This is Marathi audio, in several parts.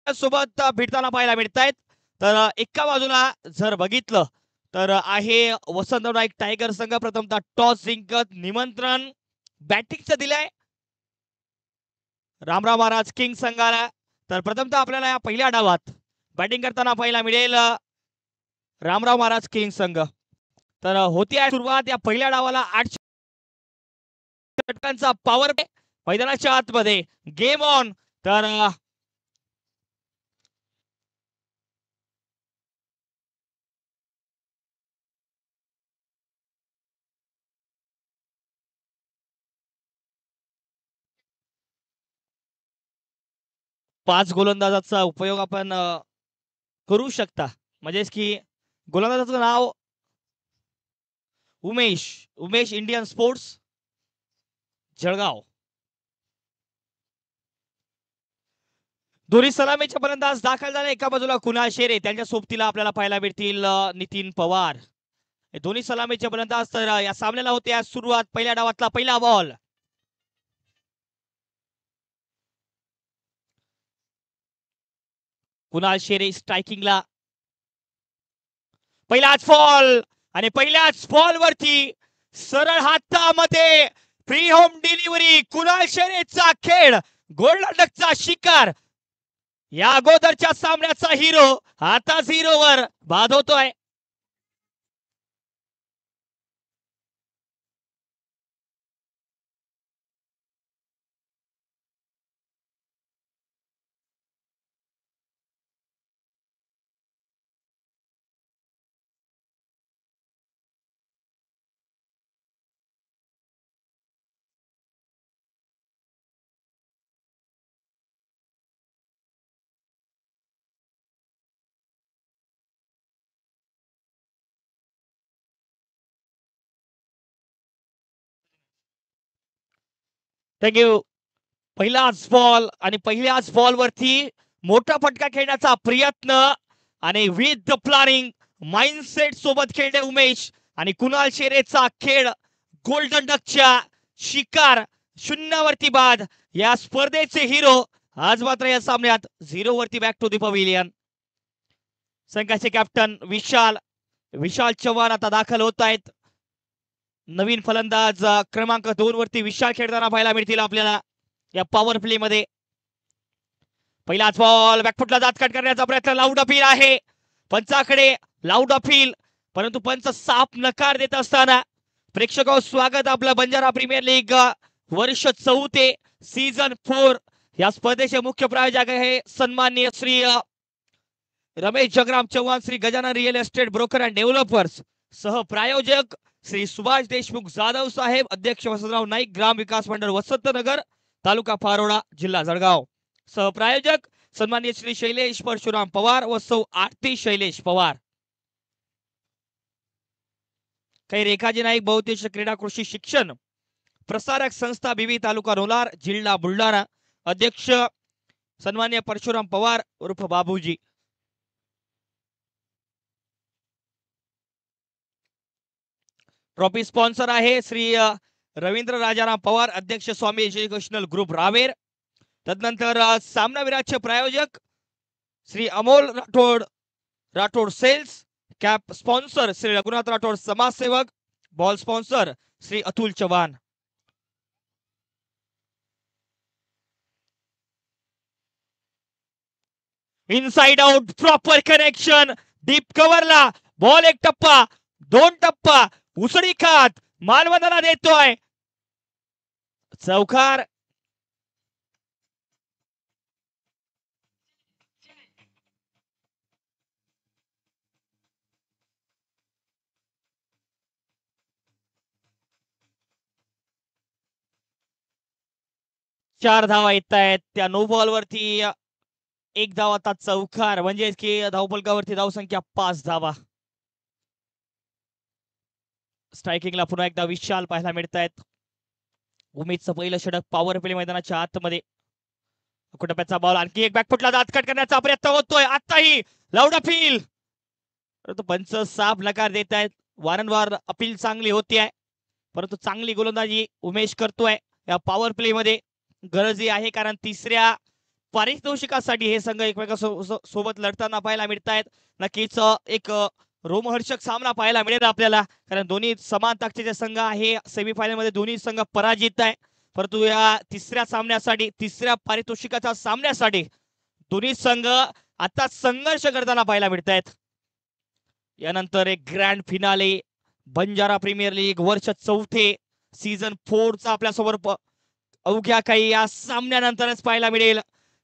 सोबत भिडताना पाहायला मिळतायत. तर एका बाजूला जर बघितलं तर आहे वसंतराव नाईक टायगर संघ. प्रथमतः टॉस जिंकत निमंत्रण बॅटिंगचं दिलंय रामराव महाराज किंग संघाला. तर प्रथमतः आपल्याला या पहिल्या डावात बॅटिंग करताना पाहायला मिळेल रामराव महाराज किंग संघ. तर होती आहे सुरुवात या पहिल्या डावाला 8 षटकांचा पॉवर प्ले मैदानाच्या आतमध्ये गेम ऑन. तर 5 गोलंदाजाचा उपयोग आपण करू शकता. म्हणजेच की गोलंदाजाचं नाव उमेश उमेश इंडियन स्पोर्ट्स जळगाव. दोन्ही सलामीचे फलंदाज दाखल झाले. एका बाजूला कुणाल शेरे, त्यांच्या सोबतीला आपल्याला पाहायला मिळतील नितीन पवार. हे दोन्ही सलामीचे फलंदाज. तर या सामन्याला होते आज सुरुवात पहिल्या डावातला पहिला बॉल. कुणाल शेरे स्ट्रायकिंगला. पहिलाच बॉल आणि पहिल्याच बॉल वरती सरळ हातामध्ये फ्री होम डिलिव्हरी. कुणाल शेरेचा खेळ, गोल्डन डकचा शिकार. या अगोदरच्या सामन्याचा हिरो आता झिरोवर बाद होतोय. थँक्यू. पहिलाच बॉल आणि पहिल्याच बॉल वरती मोठा फटका खेळण्याचा प्रयत्न आणि विथ द प्लॅनिंग माइंडसेट सोबत खेळणे उमेश. आणि कुणाल शेरेचा खेळ, गोल्डन डकच्या शिकार. शून्यावरती बाद. या स्पर्धेचे हिरो आज मात्र या सामन्यात झिरो वरती बॅक टू द पवेलियन. संघाचे कॅप्टन विशाल विशाल चव्हाण आता दाखल होत आहेत. नवीन फलंदाज क्रमांक 2 वरती विशाल खेळताना पाहायला मिळतील आपल्याला या पॉवर प्ले मध्ये. पहिलाच बॉल बॅकफुटला जात कट करण्याचा प्रयत्न. लाऊड अपील आहे पंचाकडे, लाऊड अपील. परंतु पंच साफ नकार देत असताना प्रेक्षकांचं स्वागत आपलं बंजारा प्रीमियर लीग वर्ष 4 सीझन 4. या स्पर्धेचे मुख्य प्रायोजक आहे सन्माननीय Shri Ramesh Jagram Chavan, Shri Gajanan real estate broker and developers. सह प्रायोजक श्री सुभाष देशमुख जाधव साहेब, अध्यक्ष वसंतराव नाईक ग्राम विकास मंडळ वसंतनगर, तालुका पारोडा, जिल्हा जळगाव. सहप्रायोजक सन्माननीय श्री शैलेश परशुराम पवार व सौ आरती शैलेश पवार. काही रेखाजी नाईक बहुउद्देशीय क्रीडा कृषी शिक्षण प्रसारक संस्था बीबी, तालुका रोलार, जिल्हा बुलढाणा. अध्यक्ष सन्माननीय परशुराम पवार उर्फ बाबूजी. ट्रॉफी स्पॉन्सर आहे श्री रवींद्र राजाराम पवार, अध्यक्ष स्वामी एज्युकेशनल ग्रुप रावेर. तदनंतर सामनावीराचे प्रायोजक Shri Amol Rathod Rathod sales. Cap sponsor Shri Raghunath Rathod समाजसेवक. Ball sponsor Shri Atul Chavan. Inside out proper connection. Deep कव्हरला बॉल. एक टप्पा, दोन टप्पा, उसळी खात मानवताला देतोय चौकार. चार धावा येत आहेत त्या नो बॉल वरती. एक धाव आता चौकार, म्हणजे की धावफलकावरती धावसंख्या 5 धावा. स्ट्रायकिंगला पुन्हा एकदा विशाल पाहायला मिळत आहेत. उमेदचं पहिलं षटक पॉवर प्ले मैदानाच्या आतमध्ये. कुटप्याचा बॉल, आणखी एक बॅकफुटला दात कट करण्याचा प्रयत्न होतोय. आताही लाऊड अपील, परंतु पंच साफ नकार देत आहेत. वारंवार अपील चांगली होती आहे, परंतु चांगली गोलंदाजी उमेश करतोय या पॉवर प्ले मध्ये. गरजही आहे, कारण तिसऱ्या पारितोषिकासाठी हे संघ एकमेकांसोबत लढताना पाहायला मिळत आहेत. नक्कीच एक रोमहर्षक सामना पाहायला मिळेल आपल्याला, कारण दोन्ही समान ताकदीचे संघ आहे. सेमीफायनल मध्ये दोन्ही संघ पराजित आहे, परंतु या तिसऱ्या सामन्यासाठी, तिसऱ्या पारितोषिकाच्या सामन्यासाठी दोन्ही संघ आता संघर्ष करताना पाहायला मिळत आहेत. यानंतर एक grand finale Banjara premier league वर्ष चौथे सीझन 4 चा आपल्यासोबत अवघ्या काही या सामन्यानंतरच पाहायला मिळेल.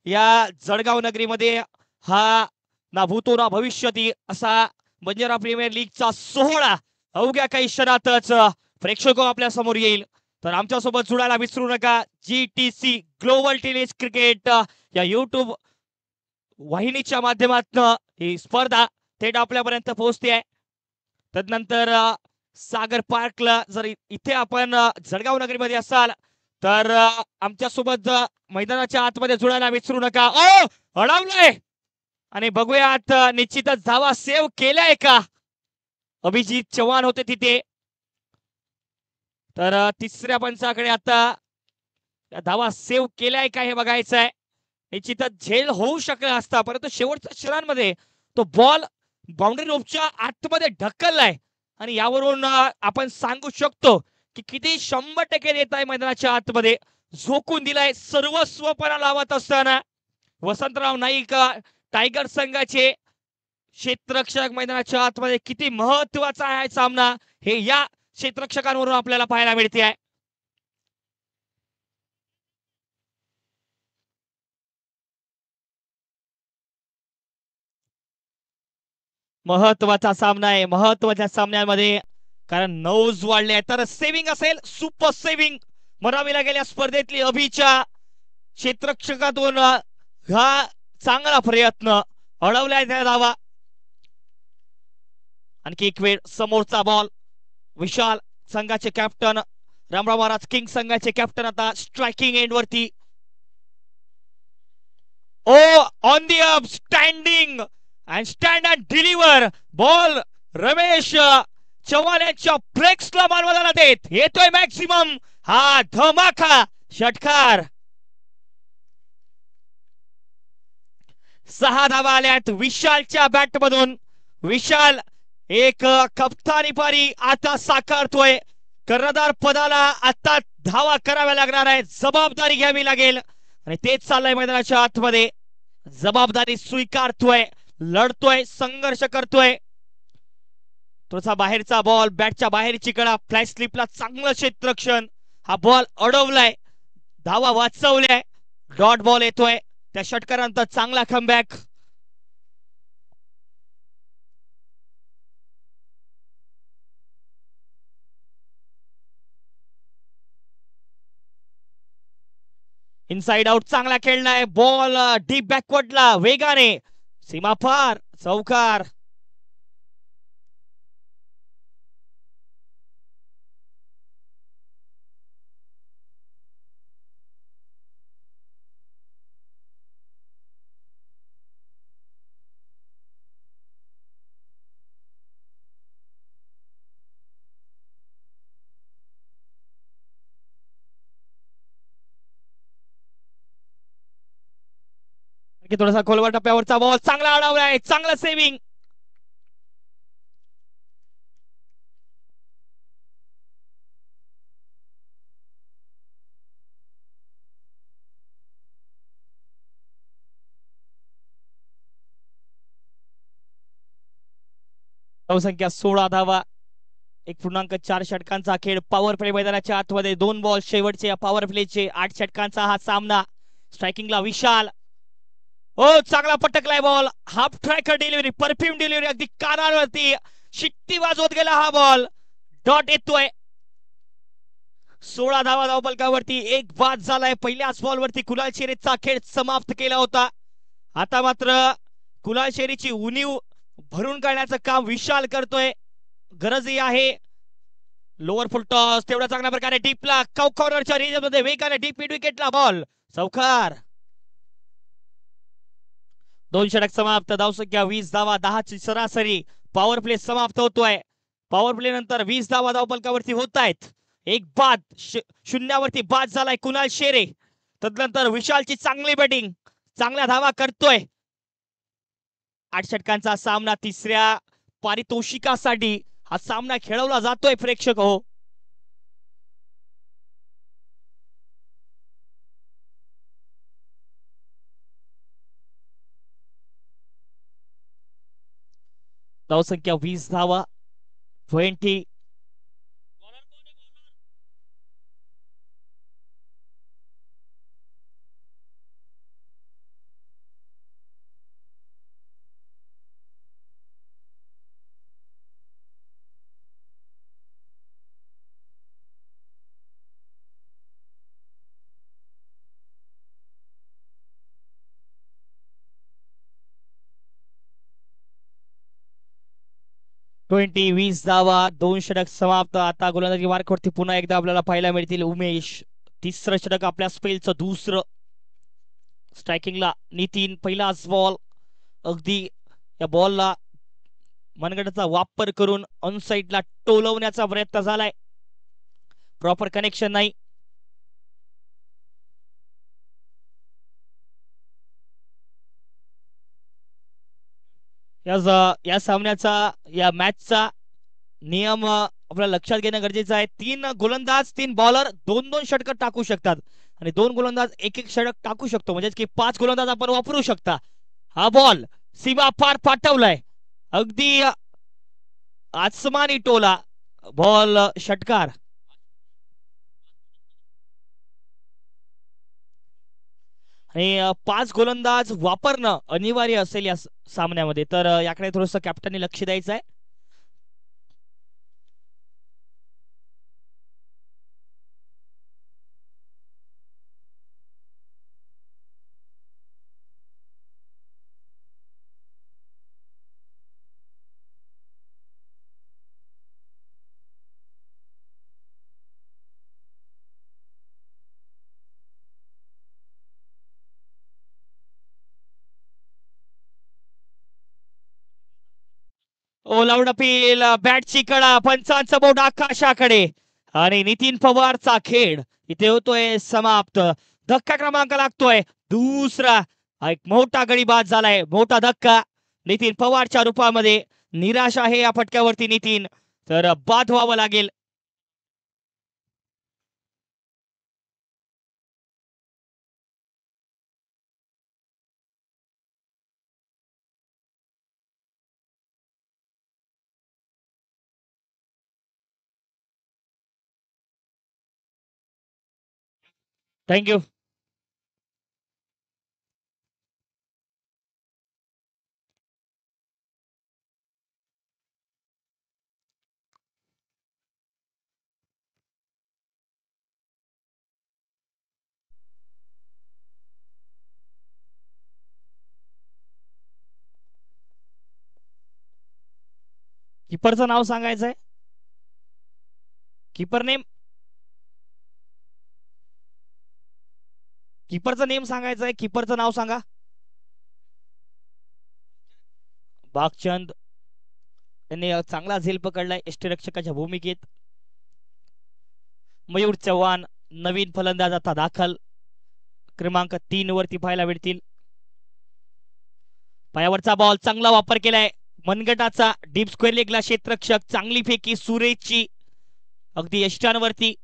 या जळगाव नगरीमध्ये हा ना भूतो ना भविष्यती असा बंजारा प्रीमियर लीगचा सोहळा अवघ्या काही क्षणातच प्रेक्षक आपल्या समोर येईल. तर आमच्या सोबत जुळायला विसरू नका. GTC ग्लोबल टेनिस क्रिकेट या YouTube वाहिनीच्या माध्यमातून ही स्पर्धा थेट आपल्यापर्यंत पोहोचते आहे. तदनंतर सागर पार्कला जर इथे आपण जळगाव नगरीमध्ये असाल तर आमच्या सोबत मैदानाच्या आतमध्ये जुळायला विसरू नका. अडवलंय आणि बघूयात निश्चितच धावा सेव्ह केल्याय का. अभिजित चव्हाण होते तिथे. तर तिसऱ्या पंचाकडे आता धावा सेव्ह केल्याय का हे बघायचं आहे. निश्चितच झेल होऊ शकला असता, परंतु शेवटच्या क्षणांमध्ये तो बॉल बाउंड्री रोपच्या आतमध्ये ढकललाय आणि यावरून आपण सांगू शकतो की किती 100% देत आहे मैदानाच्या आतमध्ये. झोकून दिलाय सर्वस्वपणा लावत असताना वसंतराव नाईक टायगर संघाचे क्षेत्ररक्षक मैदानाच्या आतमध्ये. किती महत्वाचा आहे सामना हे या क्षेत्ररक्षकांवरून आपल्याला पाहायला मिळते आहे. महत्वाचा सामना आहे. महत्वाच्या सामन्यामध्ये कारण नौज वाढले तर सेव्हिंग असेल, सुपर सेव्हिंग म्हणावी लागेल या स्पर्धेतली अभिच्या क्षेत्ररक्षकातून. हा चांगला प्रयत्न अडवलाय त्या धावा. आणखी एक वेळ समोरचा बॉल. विशाल संघाचे कॅप्टन, रामराव महाराज किंग संघाचे कॅप्टन आता स्ट्रायकिंग एंड वरती. On the up standing and stand and deliver ball Ramesh Chavan यांच्या ब्रेक्सला मानवाला देत येतोय मॅक्सिमम हा धमाका षटकार. 6 धावा आल्यात विशालच्या बॅट मधून. विशाल एक कप्तानी पारी आता साकारतोय. कर्णधार पदाला आता धावा कराव्या लागणार आहे, जबाबदारी घ्यावी लागेल आणि तेच चाललंय मैदानाच्या आतमध्ये. जबाबदारी स्वीकारतोय, लढतोय, संघर्ष करतोय. थोडासा बाहेरचा बॉल, बॅटच्या बाहेरची कडा, फ्लॅश स्लिपला चांगलं क्षेत्ररक्षण. हा बॉल अडवलाय, धावा वाचवल्याय, डॉट बॉल येतोय. त्या षटकारानंतर चांगला कमबॅक. इनसाइड आउट चांगला खेळलाय. बॉल डीप बॅकवर्डला वेगाने सीमा पार, चौकार. थोडासा खोलवर टप्प्यावरचा बॉल चांगला अडवलाय, चांगला सेव्हिंग. संख्या 16 धावा, 1.4 षटकांचा खेळ. पॉवर प्ले मैदानाच्या आतमध्ये 2 बॉल शेवटचे पॉवर प्लेचे. 8 षटकांचा हा सामना. स्ट्रायकिंगला विशाल. चांगला पटकलाय ball. Half tracker delivery, perfume delivery, अगदी कानावरती शिट्टी वाजवत गेला हा बॉल. डॉट येतोय. 16 धावा धावफलकावरती. एक बाद झालाय. पहिल्याच बॉलवरती कुणाल शेरीचा खेळ समाप्त केला होता. आता मात्र कुणाल शेरीची उणीव भरून काढण्याचं काम विशाल करतोय. गरजही आहे. लोअर फुल टॉस तेवढा चांगल्या प्रकारे डीपला कॉर्नरच्या रेंजमध्ये वेगाने डीप मिड विकेटला बॉल, चौकार. 2 षटक समाप्त. धावसंख्या 20 धावा, 10 ची सरासरी. पॉवर प्ले समाप्त होतोय. पॉवर प्ले नंतर 20 धावा धावफलकावरती होत आहेत. एक बाद, शून्यावरती बाद झालाय कुणाल शेरे. तदनंतर विशालची चांगली बॅटिंग, चांगल्या धावा करतोय. 8 षटकांचा सामना, तिसऱ्या पारितोषिकासाठी हा सामना खेळवला जातोय प्रेक्षक हो. धावसंख्या 20 धावा, 20. ट्वेंटी 20 धावा, 2 षटक समाप्त. आता गोलंदाजी मार्कवरती पुन्हा एकदा आपल्याला पाहायला मिळतील उमेश. तिसरं षटक आपल्या स्पेलचं, दुसरं. स्ट्रायकिंगला नितीन, पहिलाच बॉल. अगदी या बॉलला मनगटाचा वापर करून ऑन साइडला टोलवण्याचा प्रयत्न झालाय. प्रॉपर कनेक्शन नाही. या सामन्याचा, या मॅचचा नियम आपल्याला लक्षात घेणं गरजेचं आहे. 3 गोलंदाज, 3 बॉलर 2-2 षटक टाकू शकतात आणि 2 गोलंदाज 1-1 षटक टाकू शकतो, म्हणजे की 5 गोलंदाज आपण वापरू शकता. हा बॉल सीमा पार पाठवलाय, अगदी आसमानी टोला बॉल, षटकार. आणि 5 गोलंदाज वापरणं अनिवार्य असेल या सामन्यामध्ये, तर याकडे थोडस कॅप्टनने लक्ष द्यायचं आहे. ओलाउड अपील, बॅटची कडा, पंचांचा बोट आकाशाकडे आणि नितीन पवारचा खेळ इथे होतोय समाप्त. धक्का क्रमांक लागतोय दुसरा. एक मोठा गडी बाद झालाय, मोठा धक्का नितीन पवारच्या रूपामध्ये. निराश आहे या फटक्यावरती नितीन, तर बाद व्हावं लागेल. थँक्यू. कीपरचं नाव सांगायचंय, कीपर नेम, कीपरचं नेम सांगायचंय, कीपरचं नाव सांगा. बागचंद यांनी चांगला झेल पकडलाय यष्टीरक्षकाच्या भूमिकेत. मयूर चव्हाण नवीन फलंदाज आता दाखल, क्रमांक 3 वरती पाहायला मिळतील. पायावरचा बॉल, चांगला वापर केलाय मनगटाचा, डीप स्क्वेअर लेगला क्षेत्ररक्षक, चांगली फेकी सुरेशची, अगदी यष्टांवरती.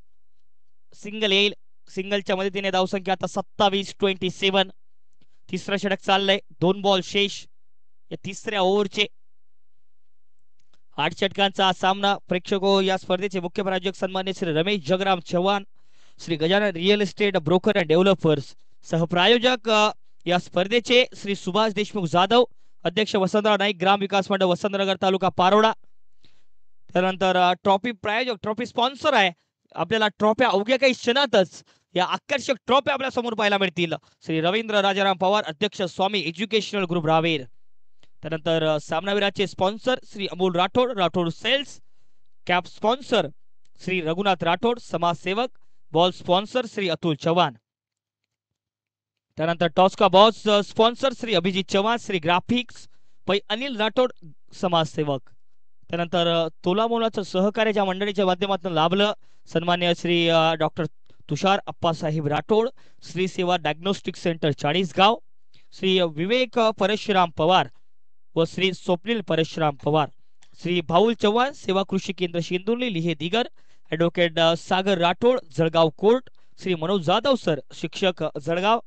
सिंगल येईल, सिंगलच्या मदतीने धावसंख्या आता 27-27. तिसरं षटक चाललंय, 2 बॉल शेष या तिसऱ्या ओव्हरचे. 8 षटकांचा सामना. प्रेक्षको, या स्पर्धेचे मुख्य प्रायोजक सन्मान्य Shri Ramesh Jagram Chavan, Shri Gajanan real estate broker and developers. सहप्रायोजक या स्पर्धेचे श्री सुभाष देशमुख जाधव, अध्यक्ष वसंतराव नाईक, ग्राम विकास मंडळ वसंतनगर, तालुका पारोडा. त्यानंतर ट्रॉफी प्रायोजक, ट्रॉफी स्पॉन्सर आहे. आपल्याला ट्रॉफ्या अवघ्या काही क्षणातच या आकर्षक ट्रॉफ्या आपल्या समोर पाहायला मिळतील. श्री रवींद्र राजाराम पवार, अध्यक्ष स्वामी एज्युकेशनल ग्रुप रावेर. त्यानंतर सामनावीराचे sponsor Shri Amol Rathod, Rathod sales. Cap sponsor Shri Raghunath Rathod, समाजसेवक. Ball sponsor Shri Atul Chavan. त्यानंतर टॉस का boss sponsor Shri Abhijit Chavan, Shri graphics. पै अनिल राठोड, समाजसेवक. त्यानंतर तोलामोलाचं सहकार्य ज्या मंडळीच्या माध्यमातून लाभलं, सन्मान्य श्री डॉक्टर तुषार अप्पासाहेब राठोड, श्री सेवा डायग्नोस्टिक सेंटर चाळीसगाव, श्री विवेक परशुराम पवार व श्री स्वप्नील परशुराम पवार, श्री भाऊल चव्हाण सेवा कृषी केंद्र शिंदोली लिहे दिगर, ॲडव्होकेट सागर राठोड जळगाव कोर्ट, श्री मनोज जाधव सर शिक्षक जळगाव,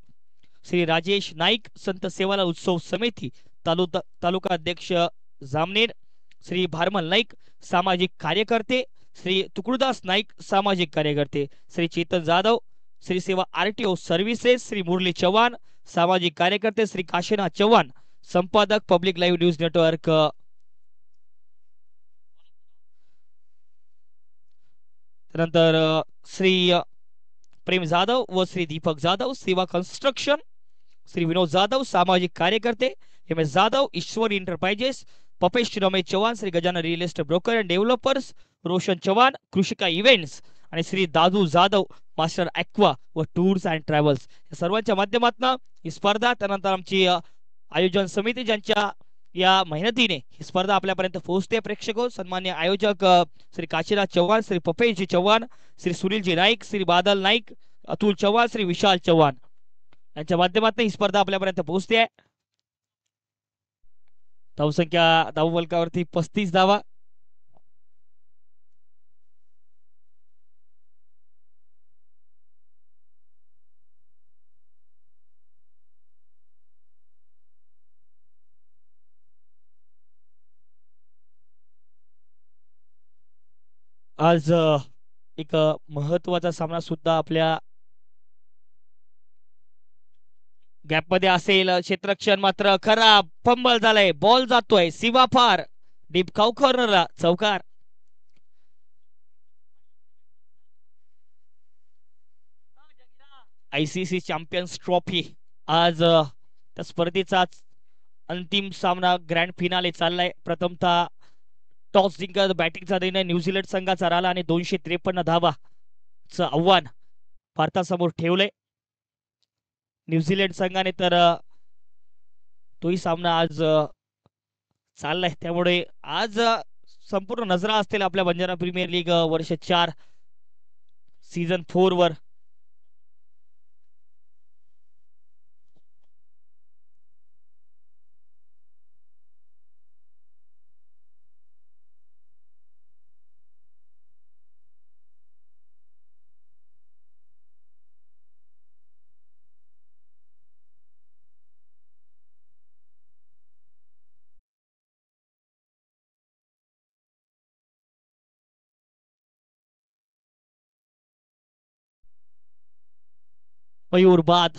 श्री राजेश नाईक संत सेवालाल उत्सव समिती तालुका अध्यक्ष जामनेर, श्री भारमल नाईक सामाजिक कार्यकर्ते, श्री तुकडदास नाईक सामाजिक कार्यकर्ते, श्री चेतन जाधव श्री सेवा आरटीओ सर्व्हिसेस, श्री मुरली चव्हाण सामाजिक कार्यकर्ते, श्री काशीनाथ चव्हाण संपादक पब्लिक लाईव्ह न्यूज नेटवर्क, त्यानंतर श्री प्रेम जाधव व श्री दीपक जाधव सेवा कन्स्ट्रक्शन, श्री विनोद जाधव सामाजिक कार्यकर्ते, M S Jadhav Ishwar enterprises, Papesh Ramesh Chavan Shri Gajanan real estate broker and developers, Roshan Chavan Krishika events आणि श्री दादू जाधव मास्टर ॲक्वा व टूर्स अँड ट्रॅव्हल्स या सर्वांच्या माध्यमातून ही स्पर्धा, त्यानंतर आमची आयोजन समिती ज्यांच्या या मेहनतीने ही स्पर्धा आपल्यापर्यंत पोहोचते. प्रेक्षक सन्मान्य आयोजक श्री काशीनाथ चव्हाण, श्री पपेशजी चव्हाण, श्री सुनीलजी नाईक, श्री बादल नाईक, अतुल चव्हाण, श्री विशाल चव्हाण यांच्या माध्यमातून ही स्पर्धा आपल्यापर्यंत पोहोचते. धावसंख्या धावफलकावरती 35 धावा. आज एक महत्वाचा सामना सुद्धा आपल्या गॅप मध्ये असेल. क्षेत्ररक्षण मात्र खराब, फंबल झालाय, बॉल जातोय सीमा फार डीप काउ कॉर्नरला, चौकार. आयसीसी चॅम्पियन्स ट्रॉफी आज त्या स्पर्धेचा अंतिम सामना ग्रँड फिनाले चाललाय. प्रथमतः टॉस जिंकत बॅटिंगचा निर्णय न्यूझीलंड संघाचा राहिला आणि 253 धावाचं आव्हान भारतासमोर ठेवलंय न्यूझीलंड संघाने. तर तोही सामना आज चाललाय, त्यामुळे आज संपूर्ण नजरा असतील आपल्या बंजारा प्रीमियर लीग वर्ष 4 सीझन 4 वर. मयूर बाद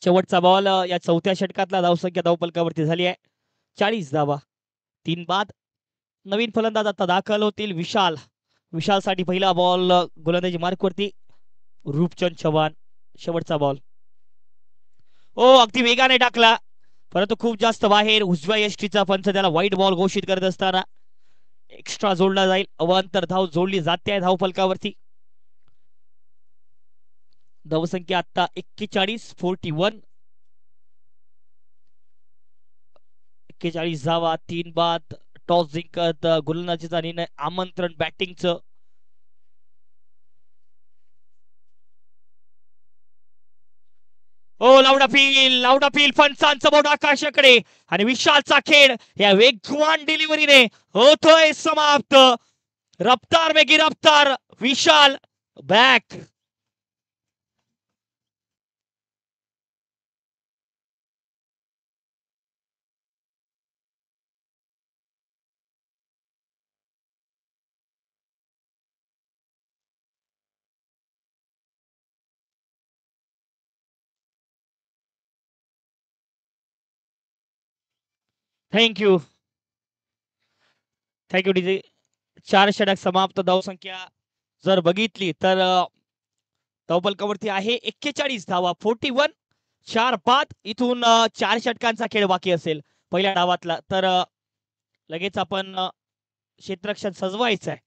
शेवटचा बॉल या चौथ्या षटकातला धावसंख्या धावपलकावरती झाली आहे 40 धावा, 3 बाद. नवीन फलंदाज आता दाखल होतील. विशाल साठी पहिला बॉल गोलंदाजी मार्कवरती. रूपचंद चव्हाण शेवटचा बॉल. ओ अगदी वेगाने टाकला, परंतु खूप जास्त बाहेर. उजव्या यष्टीचा पंच त्याला वाईट बॉल घोषित करत असताना एक्स्ट्रा जोडला जाईल. अवांतर धाव जोडली जाते आहे धावफलकावरती. धावसंख्या आता 41 धावा, 3 बाद. टॉस जिंकत गोलंदाजीचा निर्णय, आमंत्रण बॅटिंगचं. ओ लावडा फील फणसांचं बोट आकाशाकडे आणि विशालचा खेळ या वेगवान डिलिव्हरीने होतोय समाप्त. रफ्तार वेगी रफ्तार विशाल बॅक. Thank you DJ. 4 षटक समाप्त. धावसंख्या जर बघितली तर धावफलकावरती आहे 41 धावा, 41. 4 बाद. इथून 4 षटकांचा खेळ बाकी असेल पहिल्या डावातला, तर लगेच आपण क्षेत्ररक्षण सजवायचं आहे.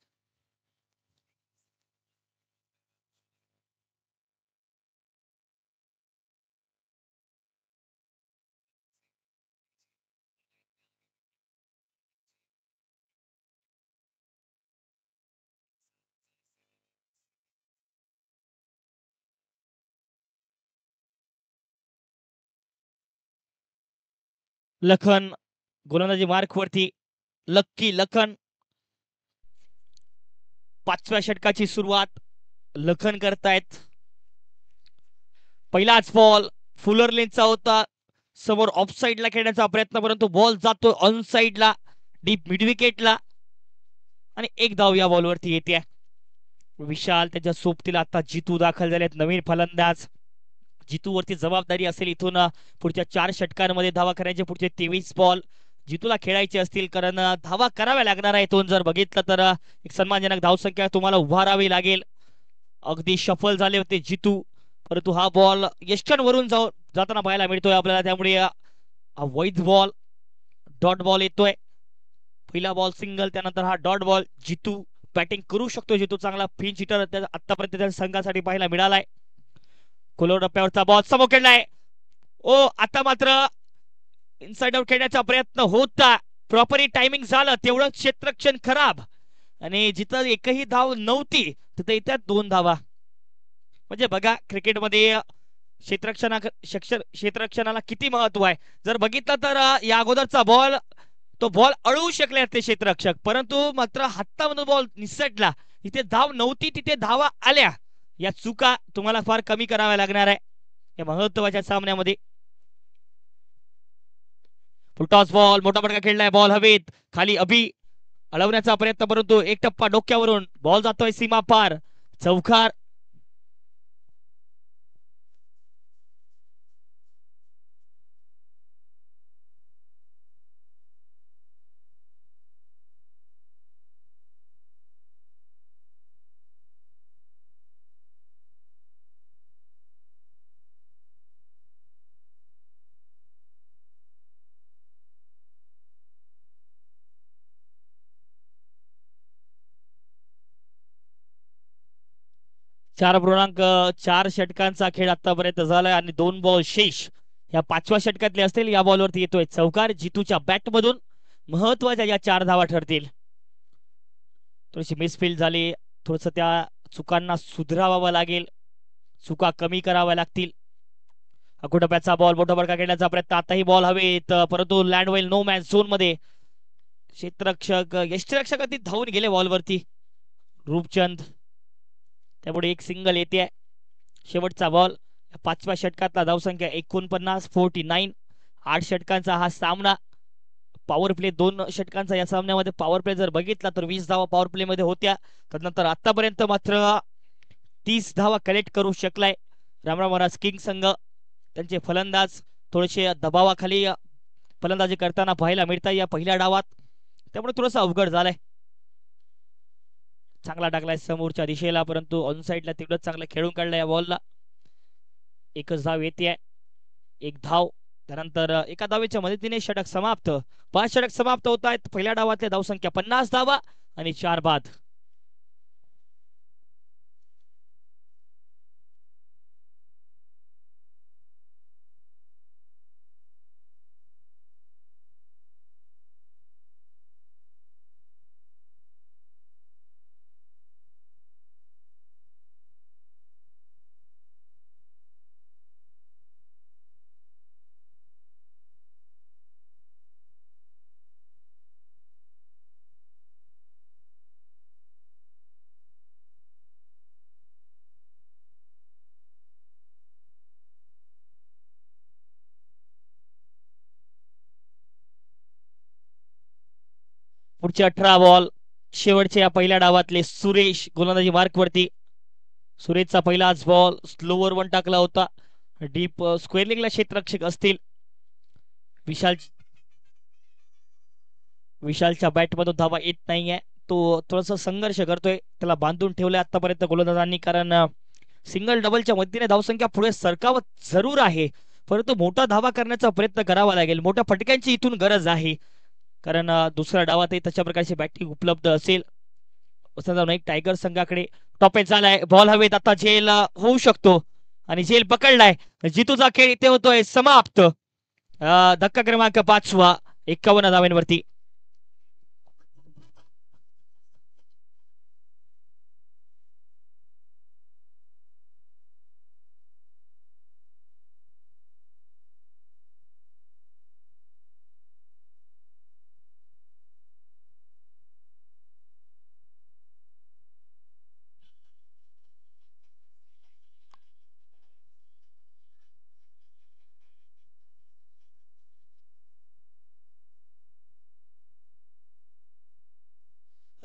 लखन गोलंदाजी मार्क वरती. लक्की लखन. 5व्या षटकाची सुरुवात लखन करतायत. पहिलाच बॉल फुलर लेनचा होता. समोर ऑफ साइडला खेळण्याचा प्रयत्न, परंतु बॉल जातो ऑन साइडला, डीप मिड विकेटला, आणि एक धाव या बॉलवरती येते. विशाल त्याच्या सोबतीला आता जितू दाखल झालेत, नवीन फलंदाज. जितूवरती जबाबदारी असेल इथून पुढच्या 4 षटकांमध्ये धावा करण्याचे. पुढचे 23 बॉल जितूला खेळायचे असतील, कारण धावा कराव्या लागणार आहे. इथून जर बघितलं तर एक सन्मानजनक धावसंख्या तुम्हाला उभारावी लागेल. अगदी सफल झाले होते जितू, परंतु हा बॉल यष्टांवरून जाताना पाहायला मिळतोय आपल्याला, त्यामुळे हा वैध बॉल, डॉट बॉल येतोय. पहिला बॉल सिंगल, त्यानंतर हा डॉट बॉल. जितू बॅटिंग करू शकतो. जितू चांगला पिंच हिटर आतापर्यंत त्या संघासाठी पाहायला मिळालाय. खोलवर टप्प्यावरचा बॉल समोर खेळलाय. ओ आता मात्र इनसाइड आउट खेळण्याचा प्रयत्न होता. प्रॉपरली टायमिंग झालं, तेवढं क्षेत्ररक्षण खराब, आणि जिथं एकही धाव नव्हती तिथे इथे 2 धावा. म्हणजे बघा क्रिकेटमध्ये क्षेत्ररक्षणाला किती महत्व आहे. जर बघितलं तर या अगोदरचा बॉल, तो बॉल अडवू शकले असते क्षेत्ररक्षक, परंतु मात्र हातामधून बॉल निसटला. इथे धाव नव्हती, तिथे धावा आल्या. या चुका तुम्हाला फार कमी कराव्या लागणार आहे या महत्वाच्या सामन्यामध्ये. फुलटॉस बॉल, मोठा फटका खेळलाय. बॉल हवेत, खाली अभि अडवण्याचा प्रयत्न, परंतु एक टप्पा डोक्यावरून बॉल जातोय सीमा पार. चौकार. चार 4.4 षटकांचा खेळ आतापर्यंत झालाय आणि 2 बॉल शेष या 5व्या षटकातले असतील. या बॉलवरती येतोय चौकार जितूच्या बॅट मधून. महत्वाच्या या 4 धावा ठरतील. थोडीशी मिसफील्ड झाली, थोडस त्या चुकांना सुधारावं लागेल, चुका कमी कराव्या लागतील. अकुटप्याचा बॉल, मोठा फटका खेळण्याचा प्रयत्न. आताही बॉल हवेत, परंतु लँडवेल नो मॅन झोन मध्ये. यष्टिरक्षक अगदी धावून गेले बॉलवरती, रूपचंद. त्यामुळे एक सिंगल येते. शेवटचा बॉल. 5व्या षटकातला धावसंख्या 49, 49. 8 षटकांचा हा सामना. पॉवर प्ले 2 षटकांचा या सामन्यामध्ये. पॉवर प्ले जर बघितला तर 20 धावा पॉवर प्ले मध्ये होत्या. त्यानंतर आतापर्यंत मात्र 30 धावा कलेक्ट करू शकलाय रामराव महाराज किंग संघ. त्यांचे फलंदाज थोडेसे दबावाखाली फलंदाजी करताना पाहायला मिळतात या पहिल्या डावात, त्यामुळे थोडासा अवघड झालाय. चांगला टाकलाय समोरच्या दिशेला, परंतु ऑन साइडला तेवढंच चांगलं खेळून काढलाय या बॉलला. एकच धाव येते, एक धाव. त्यानंतर एका धावेच्या मदतीने षटक समाप्त. 5 षटक समाप्त होत आहेत. पहिल्या डावातल्या धावसंख्या 50 धावा आणि 4 बाद. पुढचे 18 बॉल शेवटच्या या पहिल्या डावातले. सुरेश गोलंदाजी मार्क वरती. सुरेशचा पहिलाच बॉल स्लोवर वन टाकला होता. डीप स्क्वेअर लेगला क्षेत्ररक्षक असतील. विशालच्या बॅट मधून धावा येत नाहीये. तो थोडासा संघर्ष करतोय, त्याला बांधून ठेवलंय आतापर्यंत गोलंदाजांनी, कारण सिंगल डबलच्या मदतीने धावसंख्या पुढे सरकावत जरूर आहे, परंतु मोठा धावा करण्याचा प्रयत्न करावा लागेल. मोठ्या फटक्यांची इथून गरज आहे, कारण दुसऱ्या डावातही तशा प्रकारची बॅटिंग उपलब्ध असेल. एक टायगर संघाकडे टॉपेज झालाय, बॉल हवेत, आता झेल होऊ शकतो आणि झेल पकडलाय. जितूचा खेळ इथे होतोय समाप्त. धक्का क्रमांक 5वा 51 धावांवरती.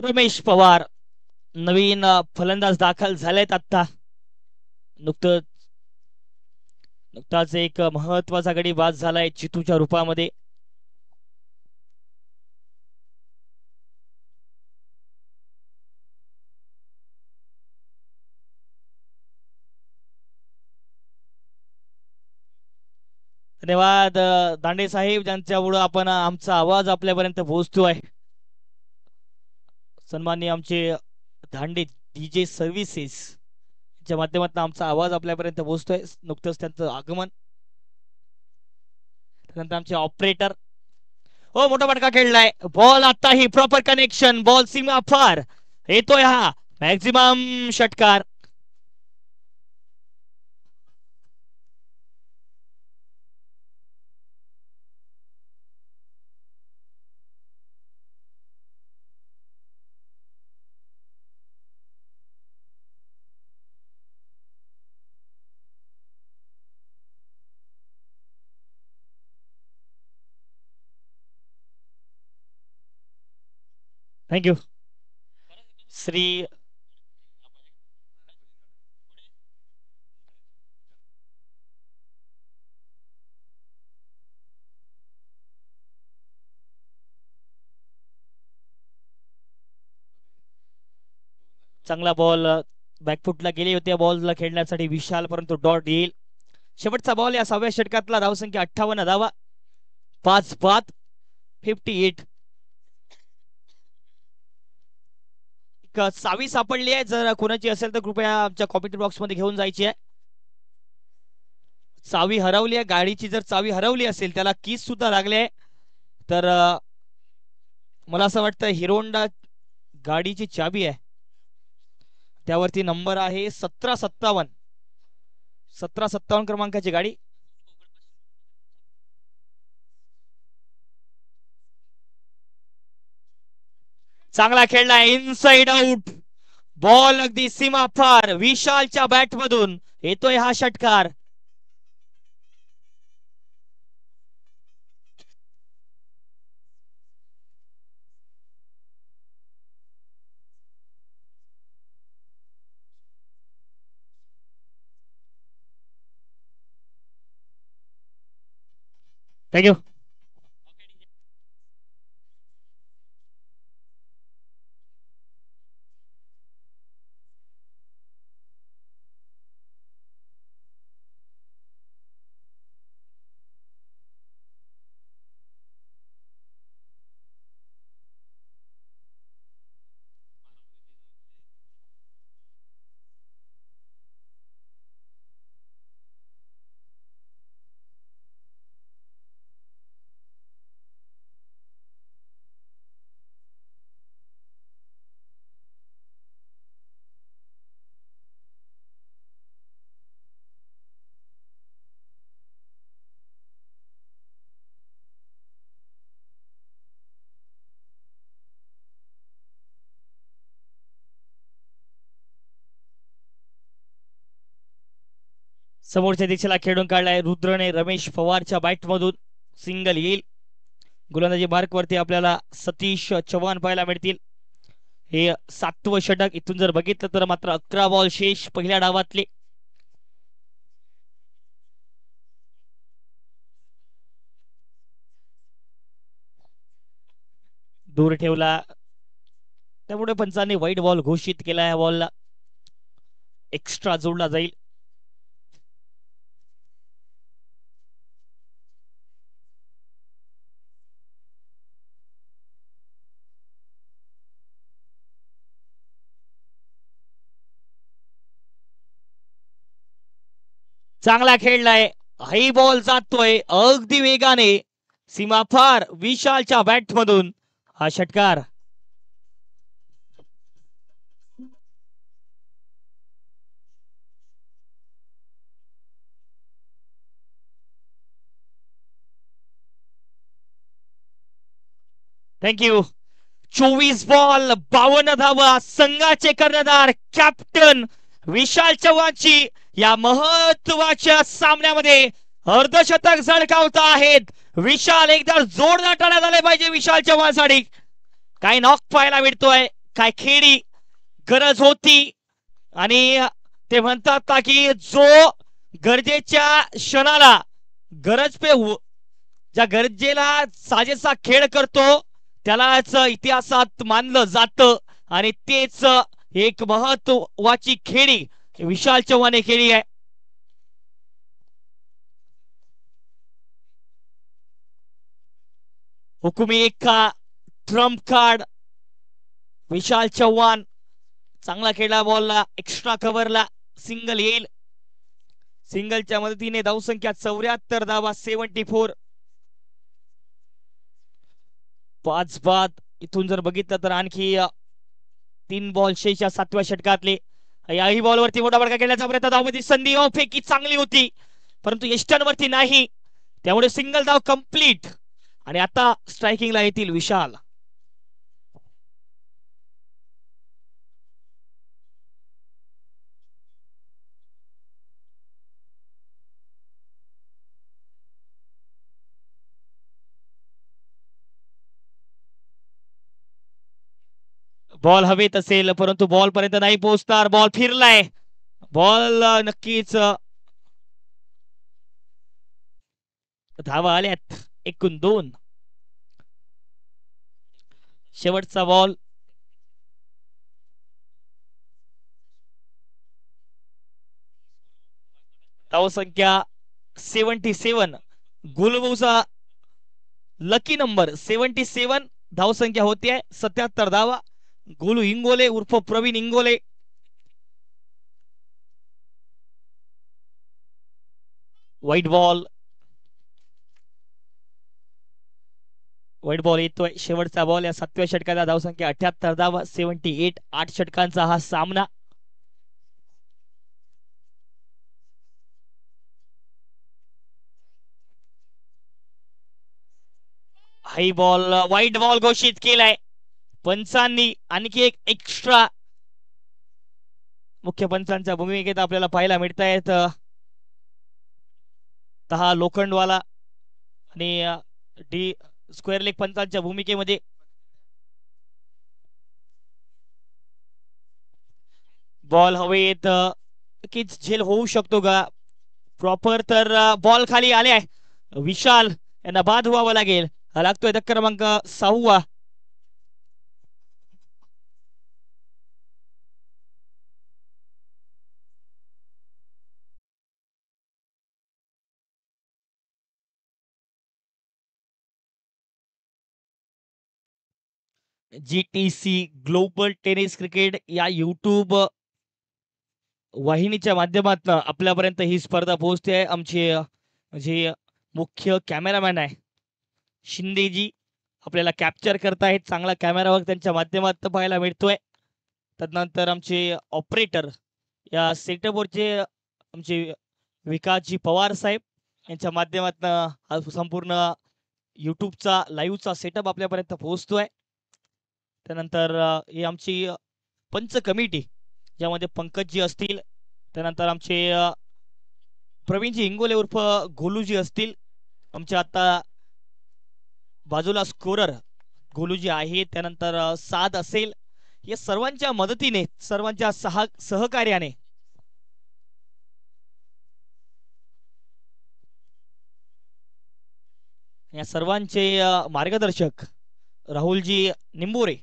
रमेश पवार नवीन फलंदाज दाखल झालेत. आता नुकताच एक महत्वाचा गडी बाद झालाय चितूच्या रूपामध्ये. धन्यवाद दांडे साहेब, ज्यांच्यामुळे आपण आमचा आवाज आपल्यापर्यंत पोहोचतोय. सन्माननीय आमचे दांडे डीजे सर्व्हिसेस च्या माध्यमातून आमचा आवाज आपल्यापर्यंत पोहोचतोय. नुकतंच त्यांचं आगमन. त्यानंतर आमचे ऑपरेटर. हो, मोठा फटका खेळलाय. बॉल आताही प्रॉपर कनेक्शन, बॉल सीमा फार येतोय, हा मॅक्झिमम षटकार. थँक्यू श्री. चांगला बॉल बॅकफुटला गेली होती बॉलला खेळण्यासाठी विशाल, परंतु डॉट येईल. शेवटचा बॉल या 6व्या षटकातला. धावसंख्या 58 धावा, 5 बाद, 58. सावी सापडली आहे. जर कोणाची असेल तर कृपया आमच्या कॉमेंट बॉक्स मध्ये घेऊन जायची आहे. चावी हरवली आहे गाडीची. जर चावी हरवली असेल, त्याला कीज सुद्धा लागले आहे, तर मला असं वाटतं हिरोंडा गाडीची चाबी आहे, त्यावरती नंबर आहे 1757. 1757 क्रमांकाची गाडी. चांगला खेळला, इनसाइड आउट. बॉल अगदी सीमा फार. विशालच्या बॅट मधून येतोय हा षटकार. थँक्यू. समोरच्या दिशेला खेळून काढलाय रुद्रने रमेश पवारच्या बॅट मधून. सिंगल येईल. गोलंदाजी मार्क वरती आपल्याला सतीश चव्हाण पाहायला मिळतील. हे 7वं षटक. इथून जर बघितलं तर मात्र 11 बॉल शेष पहिल्या डावातले. दूर ठेवला, त्यामुळे पंचांनी वाईट बॉल घोषित केला या बॉलला. एक्स्ट्रा जोडला जाईल. चांगला खेळलाय. हाई बॉल जातोय अगदी वेगाने सीमापार. विशालच्या बॅट मधून हा षटकार. थँक्यू. 24 बॉल 52 धावा. संघाचे कर्णधार कॅप्टन विशाल चव्हाणची या महत्वाच्या सामन्यामध्ये अर्धशतक झळकावत आहेत. विशाल एकदा जोरदार टाळ्या झाले पाहिजे विशाल चव्हाणसाठी. काय नॉक पाहायला मिळतोय, काय खेळी गरज होती. आणि ते म्हणतात ना की जो गरजेच्या क्षणाला गरज पे ज्या गरजेला साजेसा खेळ करतो त्यालाच इतिहासात मानलं जातं. आणि तेच एक महत्वाची खेळी विशाल चव्हाण खेळी आहे. हुकुमी एक्का ट्रम्प कार्ड विशाल चव्हाण. चांगला खेळला बॉलला, एक्स्ट्रा कव्हरला सिंगल येईल. सिंगलच्या मदतीने धावसंख्या 74 धावा 74. 5 बाद. इथून जर बघितलं तर आणखी 3 बॉल शेषच्या 7व्या षटकातले. याही बॉलवरती मोठा फटका खेळण्याचा प्रयत्न. धावमध्ये संधी फेकी चांगली होती परंतु यष्टांवरती नाही, त्यामुळे सिंगल धाव कंप्लीट. आणि आता स्ट्रायकिंगला येतील विशाल. बॉल हवेत असेल परंतु बॉल पर्यंत नाही पोहोचणार. बॉल फिरलाय. बॉल नक्कीच धावा आल्यात एकूण 2. शेवटचा बॉल. धावसंख्या 77. गुलबूचा लकी नंबर 77 धावसंख्या होती. 77 धावा. गोलू इंगोले उर्फ Pravin Ingole. White ball. White ball येतोय. शेवटचा बॉल या 7व्या षटकाचा. धावसंख्या 78 धावा 78. 8 षटकांचा हा सामना. हाई बॉल व्हाईट बॉल घोषित केलाय पंचांनी. आणखी एक एक्स्ट्रा मुख्य पंचांच्या भूमिकेत आपल्याला पाहायला मिळत आहेत. हा लोखंडवाला आणि डी स्क्वेअर लेग पंचांच्या भूमिकेमध्ये. बॉल हवेत. नक्कीच झेल होऊ शकतो का प्रॉपर. तर बॉल खाली आले. विशाल यांना बाद व्हावं लागेल. हा लागतोय धक्का क्रमांक 6. GTC ग्लोबल टेनिस क्रिकेट या यूट्यूब वाहिनीच्या माध्यमातून आपल्यापर्यंत ही स्पर्धा पोहोचते आहे. आमचे जे मुख्य कॅमेरामॅन आहे शिंदेजी आपल्याला कॅप्चर करतायत. चांगला कॅमेरा वर्क त्यांच्या माध्यमातून पाहायला मिळतोय. त्यानंतर आमचे ऑपरेटर या सेटअपवरचे आमचे विकासजी पवार साहेब यांच्या माध्यमातून संपूर्ण यूट्यूबचा लाईव्हचा सेटअप आपल्यापर्यंत पोहोचतोय. त्यानंतर ही आमची पंच कमिटी ज्यामध्ये पंकजजी असतील, त्यानंतर आमचे प्रवीणजी इंगोले उर्फ गोलूजी असतील, आमच्या आता बाजूला स्कोरर गोलूजी आहे, त्यानंतर साद असेल. या सर्वांच्या मदतीने सर्वांच्या सहकार्याने या सर्वांचे मार्गदर्शक राहुलजी निंबोरे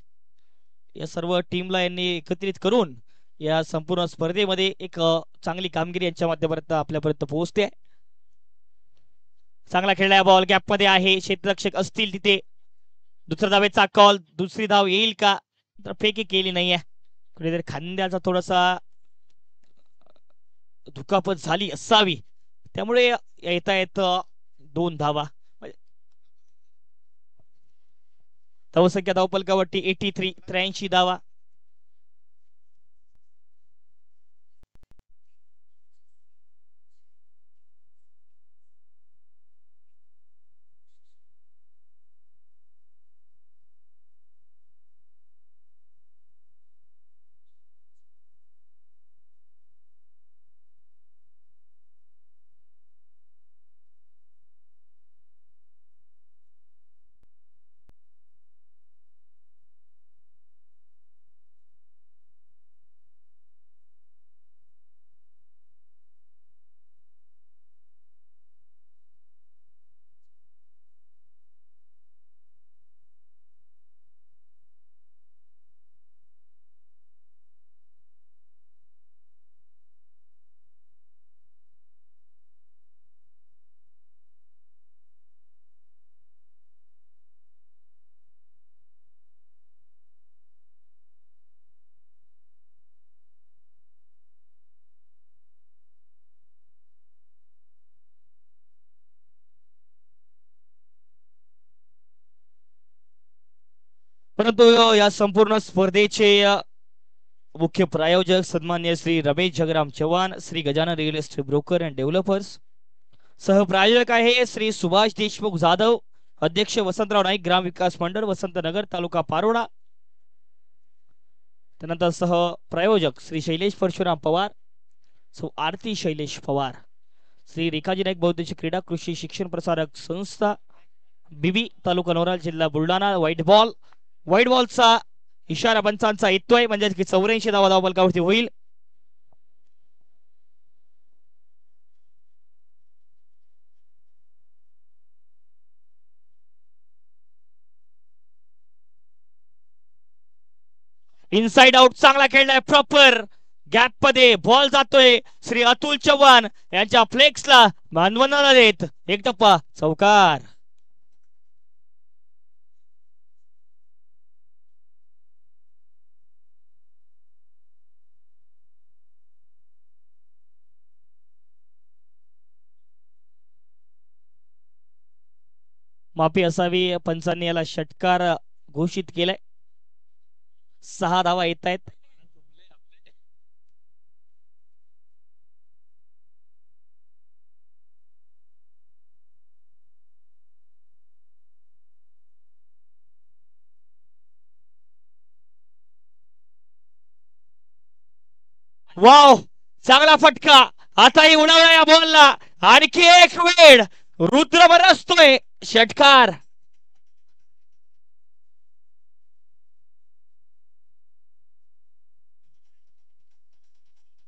या सर्व टीमला यांनी एकत्रित करून या संपूर्ण स्पर्धेमध्ये एक चांगली कामगिरी यांच्या माध्यमातून आपल्यापर्यंत पोहोचते. चांगला खेळलाय बॉल गॅप मध्ये आहे, क्षेत्ररक्षक असतील तिथे. दुसऱ्या धावेचा कॉल, दुसरी धाव येईल का? तर फेकी केली नाहीये, कुठेतरी खांद्याचा थोडासा दुखापत झाली असावी, त्यामुळे येता येत 2 धावा. धावसंख्या धावपलकावरती 83, 83 धावा. परंतु या संपूर्ण स्पर्धेचे मुख्य प्रायोजक सन्मान्य Shri Ramesh Jagram Chavan, Shri Gajanan real estate broker and developers. सहप्रायोजक आहे श्री सुभाष देशमुख जाधव, अध्यक्ष वसंतराव नाईक ग्राम विकास मंडळ वसंतनगर तालुका पारोडा. त्यानंतर सहप्रायोजक श्री शैलेश परशुराम पवार, सौ आरती शैलेश पवार, श्री रेखाजी नाईक बौद्धिक क्रीडा कृषी शिक्षण प्रसारक संस्था बीबी तालुका नोराल जिल्हा बुलढाणा. व्हाईट बॉलचा इशारा पंचांचा येतोय, म्हणजे की 84 धावा धावपलकावरती होईल. इनसाइड आउट चांगला खेळलाय, प्रॉपर गॅप मध्ये बॉल जातोय. श्री अतुल चव्हाण यांच्या फ्लेक्सला बांधवणारा देत एक टप्पा चौकार. माफी असावी, पंचांनी याला षटकार घोषित केलाय. 6 धावा येत आहेत. वाव, चांगला फटका, आताही उडवला या बॉलला. आणखी एक वेळ रुद्र बरसतोय, षटकार.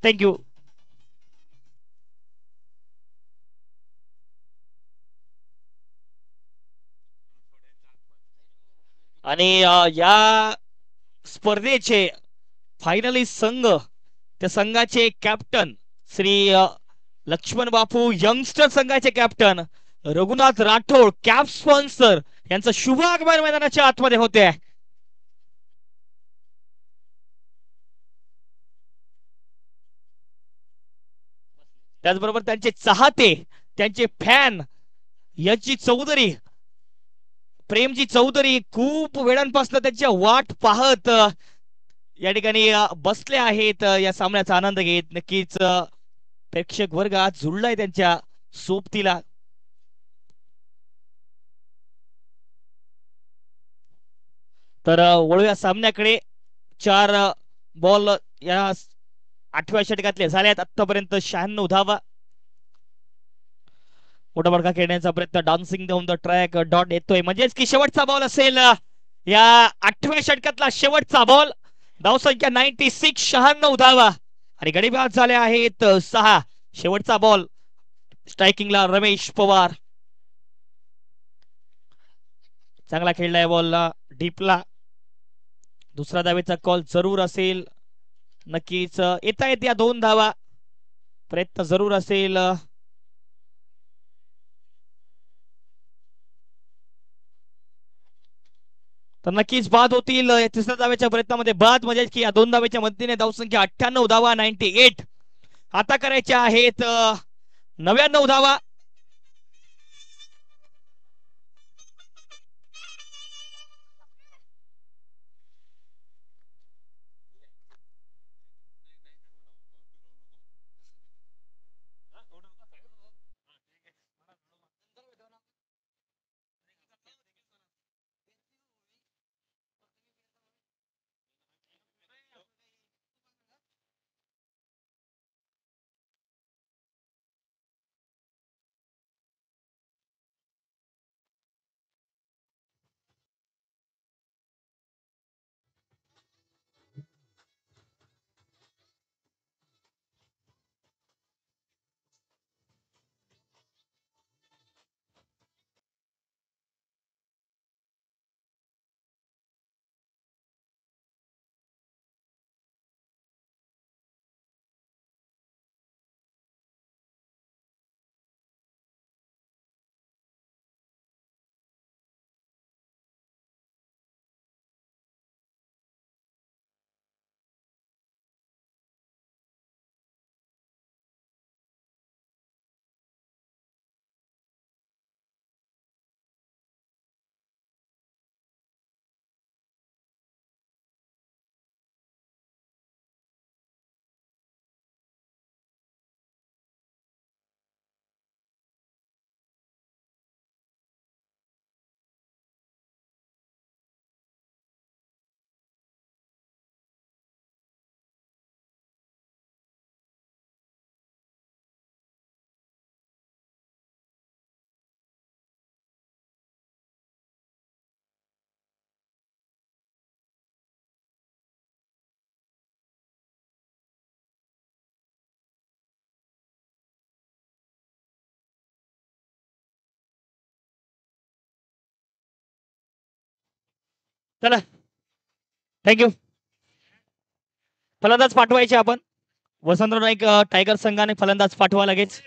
थँक्यू. आणि या स्पर्धेचे फायनली संघ, त्या संघाचे कॅप्टन श्री लक्ष्मण बापू, यंगस्टर संघाचे captain Raghunath Rathod, cap sponsor यांचं शुभागमन मैदानाच्या आतमध्ये होते. त्याचबरोबर त्यांचे चाहते, त्यांचे फॅन याची चौधरी, प्रेमजी चौधरी खूप वेळांपासून त्यांच्या वाट पाहत या ठिकाणी बसले आहेत, या सामन्याचा आनंद घेत. नक्कीच प्रेक्षक वर्ग आज जुळलाय त्यांच्या सोबतीला. तर वळूया सामन्याकडे. 4 बॉल या 8व्या षटकातले झाल्यात आतापर्यंत 96 धावा. मोठा बडका खेळण्याचा प्रयत्न, dancing down the track dot येतोय, म्हणजेच की शेवटचा बॉल असेल या 8व्या षटकातला शेवटचा बॉल. धावसंख्या 96, 96 धावा आणि गडी बाद झाले आहेत 6. शेवटचा बॉल, स्ट्रायकिंगला रमेश पवार. चांगला खेळलाय बॉलला डीपला. दुसरा धावेचा कॉल जरूर असेल. नक्कीच येता येत या 2 धावा प्रयत्न जरूर असेल तर नक्कीच बाद होतील तिसऱ्या धावेच्या प्रयत्नामध्ये बाद म्हणजे की या 2 धावेच्या मदतीने धावसंख्या 98 धावा 98 आता करायच्या आहेत 99 धावा चला थँक्यू फलंदाज पाठवायचे आपण वसंतराव नाईक टायगर संघाने फलंदाज पाठवा लगेच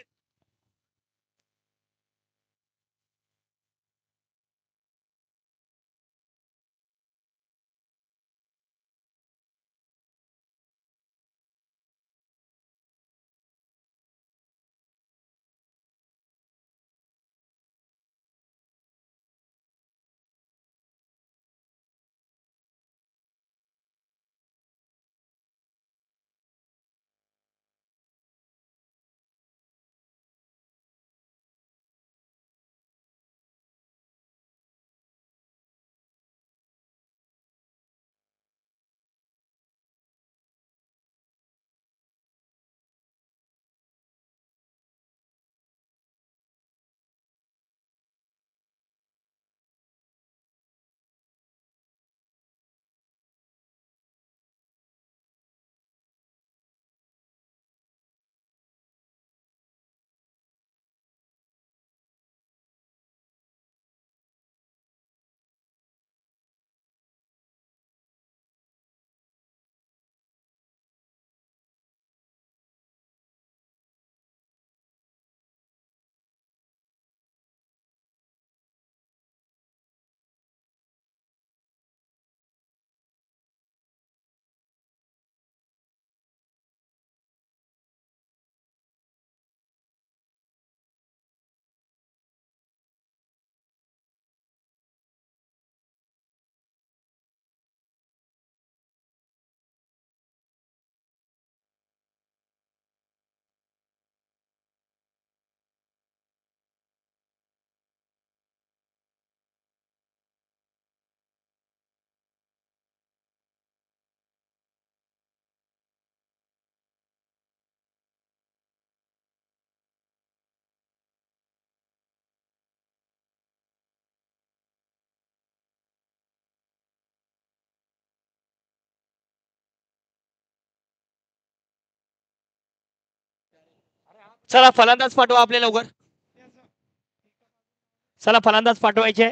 चला फलंदाज पाठवा आपल्या लवकर चला फलंदाज पाठवायचे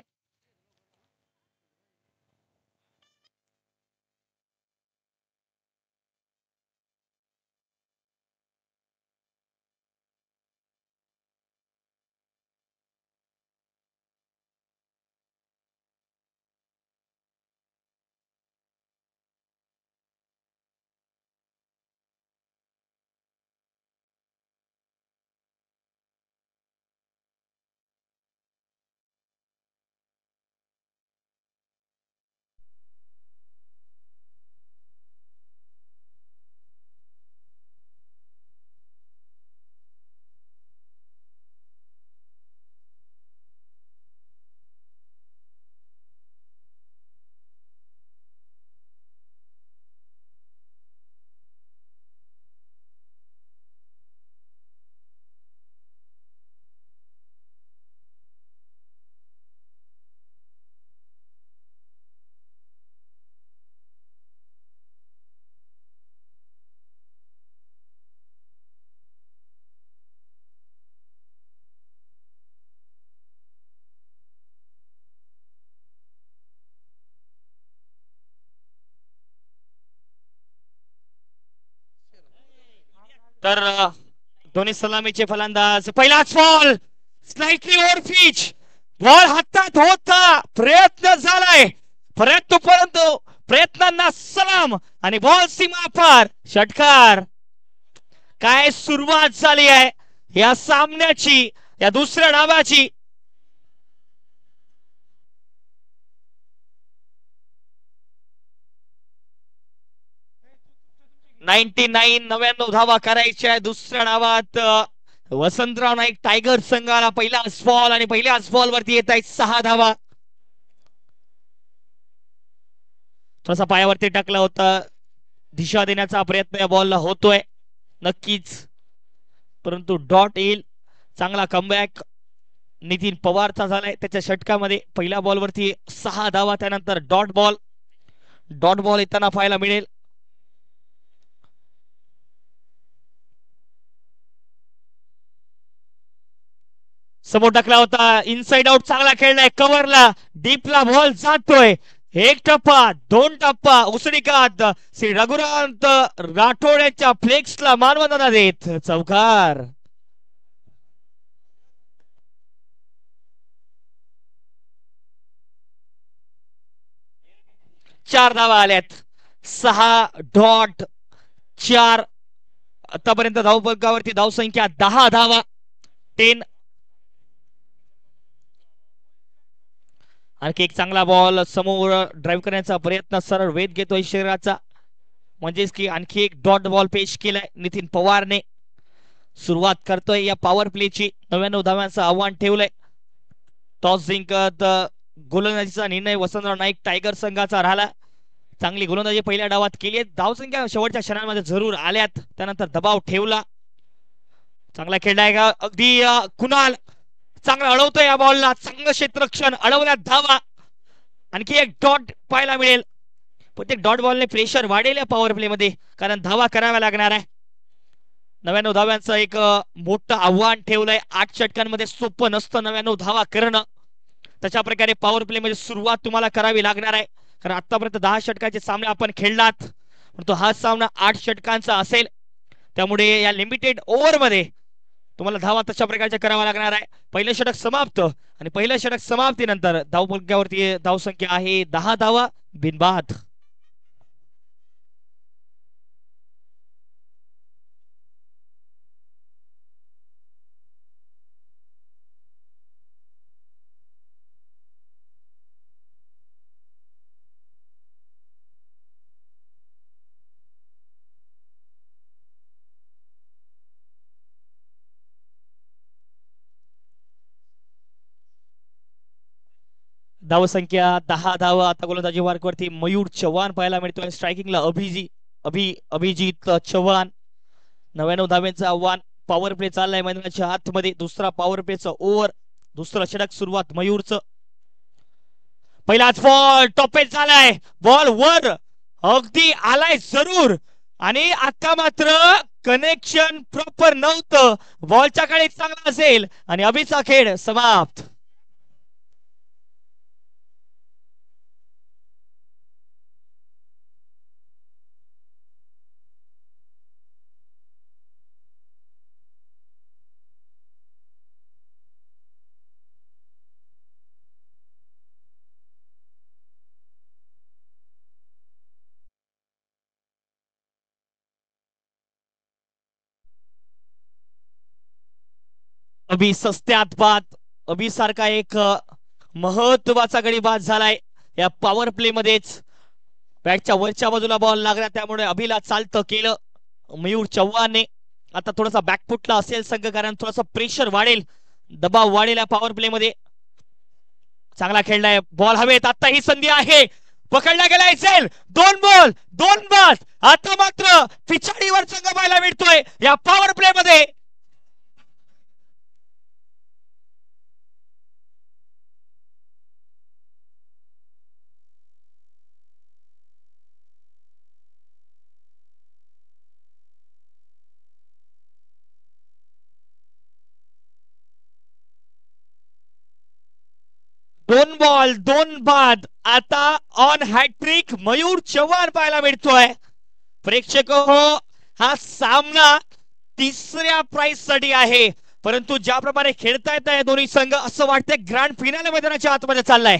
तर दोन्ही सलामीचे फलंदाज. पहिलाच ball slightly over pitch, ball हातात होता, प्रयत्न झालाय, परंतु प्रयत्नांना सलाम आणि बॉल सीमा पार, षटकार. काय सुरुवात झाली आहे या सामन्याची, या दुसऱ्या डावाची. 99 धावा करायच्या दुसऱ्या डावात. वसंतराव नाईक टायगर संघाला पहिलाच बॉल आणि पहिल्याच बॉल वरती येत आहेत 6 धावा. थोडासा पायावरती टाकला होता, दिशा देण्याचा प्रयत्न या बॉलला होतोय नक्कीच, परंतु डॉट येईल. चांगला कमबॅक नितीन पवारचा झालाय त्याच्या षटकामध्ये. पहिल्या बॉल वरती 6 धावा, त्यानंतर डॉट बॉल येताना पाहायला मिळेल. समोर टाकला होता, इनसाइड आउट चांगला खेळलाय, कव्हरला डीपला बॉल जातोय. 1 टप्पा 2 टप्पा उसळीकात श्री रघुनाथ राठोड यांच्या फ्लेक्सला मानवंदना देत चौकार. 4 धावा आल्यात. 6.4 आतापर्यंत धावफलकावरती धावसंख्या 10 धावा. 10. आणखी एक चांगला बॉल समोर ड्राइव्ह करण्याचा प्रयत्न, सरळ वेध घेतोय शरीराचा, म्हणजेच की आणखी एक डॉट बॉल पेश केलाय नितीन पवारने. सुरुवात करतोय या पॉवर प्लेची. 99 धाव्यांचं आव्हान ठेवलंय. टॉस जिंकत गोलंदाजीचा निर्णय वसंतराव नाईक टायगर संघाचा राहिला. चांगली गोलंदाजी पहिल्या डावात केली आहे. धावसंख्या शेवटच्या क्षणांमध्ये जरूर आल्यात, त्यानंतर दबाव ठेवला. चांगला खेळलाय का अगदी कुणाल, चांगला अडवतोय या बॉलला, चांगलं क्षेत्ररक्षण, अडवल्यात धावा. आणखी एक डॉट पाहायला मिळेल. प्रत्येक डॉट बॉलने प्रेशर वाढेल या पॉवर प्ले मध्ये, कारण धावा कराव्या लागणार आहे. 99 धाव्यांचं एक मोठं आव्हान ठेवलंय. 8 षटकांमध्ये सोपं नसतं 99 धावा करणं. तशा प्रकारे पॉवर प्ले मध्ये सुरुवात तुम्हाला करावी लागणार आहे, कारण आतापर्यंत 10 षटकाचे सामने आपण खेळलात, परंतु हा सामना 8 षटकांचा असेल. त्यामुळे या लिमिटेड ओव्हर मध्ये तुम्हाला धावा तशा प्रकारच्या करावा लागणार आहे. पहिलं षटक समाप्त आणि पहिल्या षटक समाप्तीनंतर धावफलकावरती धावसंख्या आहे 10 धावा बिनबाद. धावसंख्या 10 धावा. आता गोलंदाजी मार्कवरती मयूर चव्हाण पाहायला मिळतोय. स्ट्रायकिंगला अभिजित चव्हाण. 99 धाव्यांचं आव्हान. पॉवर प्ले चाललाय मैदानाच्या आतमध्ये. दुसरा पॉवर प्लेचा ओव्हर, दुसरा षटक सुरुवात मयूरचं. पहिलाच बॉल टॉपेज झालाय, बॉल वर अगदी आलाय जरूर, आणि आता मात्र कनेक्शन प्रॉपर नव्हतं. बॉलच्या कडे चांगला असेल आणि अभिचा खेळ समाप्त. अभि सस्त्यात बाद. अभि सारखा एक महत्वाचा गडी बाद झालाय या पॉवर प्ले मध्येच. बॅटच्या वरच्या बाजूला बॉल लागला, त्यामुळे अभिला चालतं केलं मयूर चव्हाणने. आता थोडासा बॅकफुटला असेल संघ, कारण थोडासा प्रेशर वाढेल, दबाव वाढेल या पॉवर प्ले मध्ये. चांगला खेळलाय, बॉल हवेत. आता ही संधी आहे, पकडला गेला असेल. 2 बॉल 2 बाद. आता मात्र पिछाडीवर संघ पाहायला मिळतोय या पॉवर प्ले मध्ये. दोन बॉल 2 बाद. आता ऑन हॅट्रिक मयूर चव्हाण पाहायला मिळतोय. प्रेक्षक हो, हा सामना तिसऱ्या प्राइज साठी आहे. परंतु ज्याप्रमाणे खेळतायत आहे दोन्ही संघ असं वाटतंय ग्रँड फिनाले मैदानाच्या आतमध्ये चाललाय.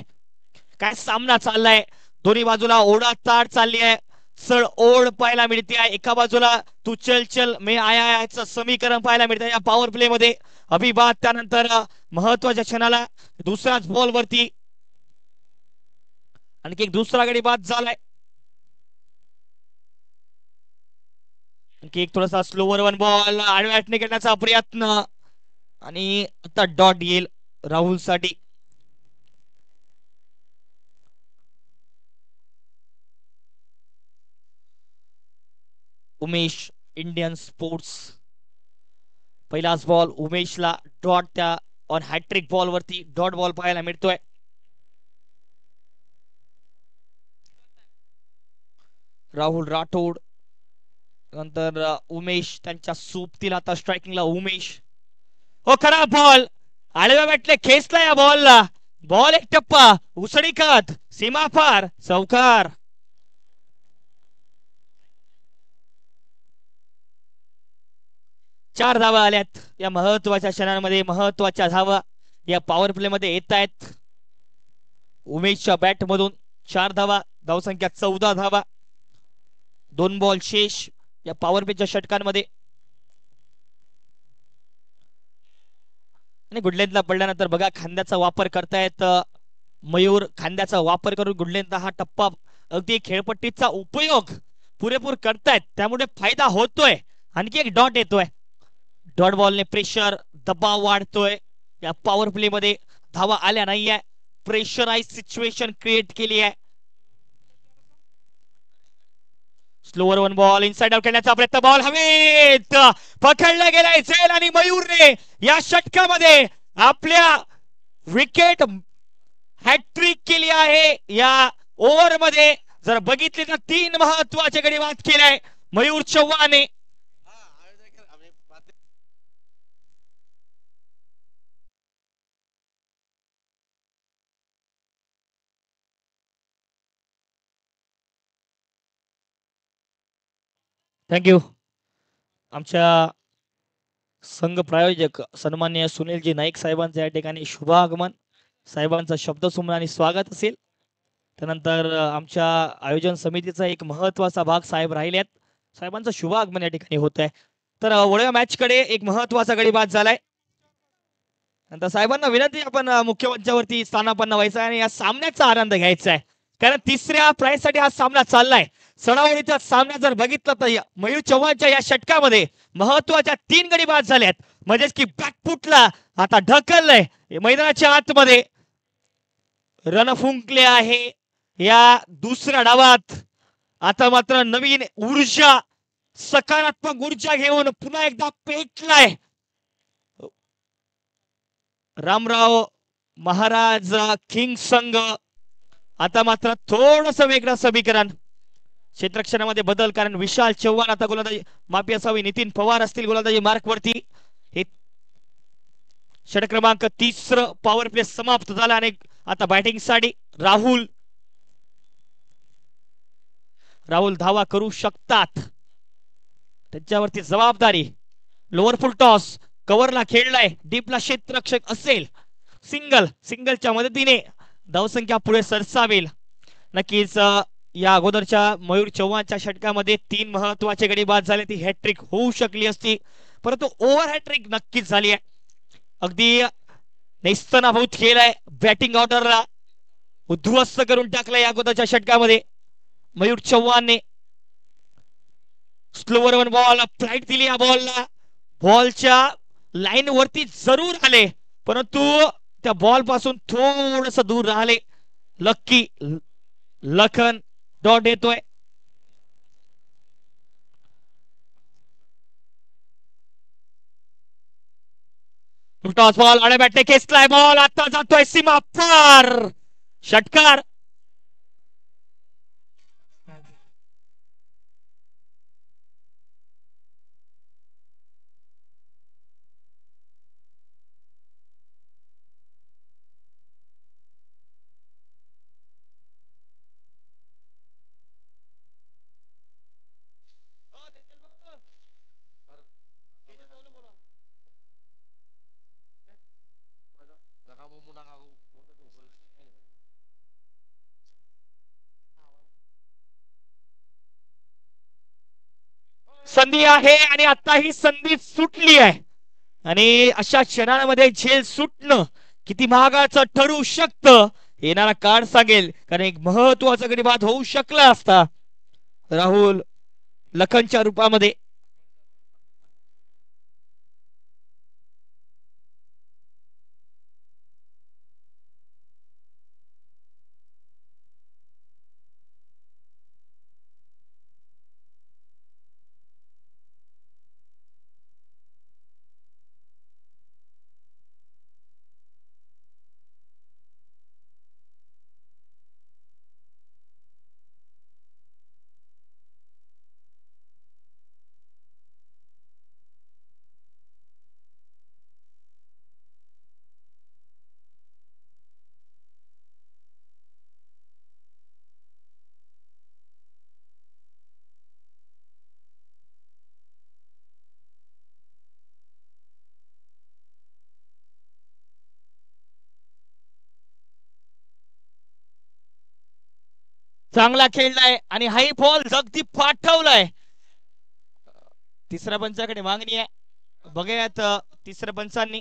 काय सामना चाललाय. दोन्ही बाजूला ओढाताड चालली आहे. सळ ओढ पाहायला मिळते आहे. एका बाजूला तू चल चल मे आया याचं समीकरण पाहायला मिळतं या पॉवर प्ले मध्ये. अभिबाद त्यानंतर महत्वाच्या क्षणाला दुसऱ्याच बॉल वरती आणखी एक दुसरा गडी बाद झालाय. आणखी एक थोडासा स्लोवर वन बॉल आडव्याटने घेण्याचा प्रयत्न आणि आता डॉट येईल राहुल साठी. उमेश इंडियन स्पोर्ट्स पहिलाच बॉल उमेशला डॉट त्या ऑन हॅट्रिक बॉल वरती डॉट बॉल पाहायला मिळतोय. राहुल राठोड नंतर उमेश त्यांच्या सोबतील आता स्ट्रायकिंगला उमेश. हो खरा बॉल आडव्या बॅटले खेचला या बॉलला. बॉल एक टप्पा उसडी खत सीमा पार चौकार. चार धावा आल्यात या महत्वाच्या क्षणांमध्ये. महत्वाच्या धावा या पॉवर प्ले मध्ये येत आहेत. उमेशच्या बॅट मधून 4 धावा. धावसंख्या 14 धावा. 2 बॉल शेष या पॉवर प्लेच्या षटकांमध्ये. आणि गुडलेंथला पडल्यानंतर बघा खांद्याचा वापर करतायत मयूर. खांद्याचा वापर करून गुडलेंथला हा टप्पा अगदी खेळपट्टीचा उपयोग पुरेपूर करतायत त्यामुळे फायदा होतोय. आणखी एक डॉट येतोय. डॉट बॉलने प्रेशर दबाव वाढतोय या पॉवर प्ले मध्ये. धावा आल्या नाहीये. प्रेशराइज सिच्युएशन क्रिएट केली आहे. Slower one ball inside out करण्याचा प्रयत्न. बॉल हवेत पकडला गेलाय झेल आणि मयूरने या षटकामध्ये आपल्या विकेट हॅट्रिक केली आहे. या ओव्हर मध्ये जर बघितले तर 3 महत्वाचे गडी बाद केलाय मयूर चव्हाणने. थँक्यू. आमच्या संघ प्रायोजक सन्मान्य सुनीलजी नाईक साहेबांचे या ठिकाणी शुभागमन. साहेबांचा शब्दसुमन आणि स्वागत असेल. त्यानंतर आमच्या आयोजन समितीचा एक महत्वाचा भाग साहेब राहिले आहेत. साहेबांचं शुभागमन या ठिकाणी होत आहे. तर वळूया मॅच कडे. एक महत्वाचा गडी बाद झालाय. नंतर साहेबांना विनंती आपण मुख्य मंचावरती स्थानापन्न व्हायचं आणि या सामन्याचा आनंद घ्यायचा आहे. कारण तिसऱ्या प्राइज साठी हा सामना चाललाय. सणावळीचा सामना जर बघितला तर मयूर चव्हाणच्या या षटकामध्ये महत्वाच्या 3 गडी बाद झाल्यात. म्हणजेच की बॅकफुटला आता ढकललंय मैदानाच्या आतमध्ये. रन फुंकले आहे या दुसऱ्या डावात. आता मात्र नवीन ऊर्जा सकारात्मक ऊर्जा घेऊन पुन्हा एकदा पेटलाय रामराव महाराज किंग संघ. आता मात्र थोडस वेगळं समीकरण. क्षेत्रक्षणामध्ये बदल कारण विशाल चव्हाण आता गोलंदाजी माफी असावी नितीन पवार असतील गोलंदाजी मार्क वरती. हे षटक क्रमांक 30 पॉवर प्ले समाप्त झाला आणि आता बॅटिंग साठी राहुल धावा करू शकतात. त्यांच्यावरती जबाबदारी. लोअर फुल टॉस कव्हरला खेळलाय. डीपला क्षेत्ररक्षक असेल. सिंगलच्या मदतीने धावसंख्या पुढे सरसावेल. नक्कीच या अगोदरच्या मयूर चव्हाणच्या षटकामध्ये 3 महत्वाचे गडी बाद झाले. ती हॅट्रिक होऊ शकली असती परंतु ओव्हर हॅट्रिक नक्कीच झाली आहे. अगदी नेस्तनाभूत केलाय. बॅटिंग ऑर्डरला उद्ध्वस्त करून टाकलाय या अगोदरच्या षटकामध्ये मयूर चव्हाणने. स्लोवर वन बॉल फ्लाइट दिली या बॉलला. बॉलच्या लाईन वरती जरूर आले परंतु त्या बॉल पासून थोडस दूर राहिले. लक्की लखन डॉट येतोय. टॉस बॉल आडे बॅटने खेचलाय. बॉल आता जातोय सीमा पार. षटकार. संधी आहे आणि आता ही संधी सुटली आहे आणि अशा क्षणांमध्ये झेल सुटणं किती महागाचं ठरू शकतं येणारा काळ सांगेल. कारण एक महत्वाचा गडी बाद होऊ शकला असता राहुल लखनच्या रूपामध्ये. चांगला खेळलाय आणि हाई बॉल जगदी पाठवलाय. तिसऱ्या पंचाकडे मागणी आहे बघूयात तिसऱ्या पंचांनी.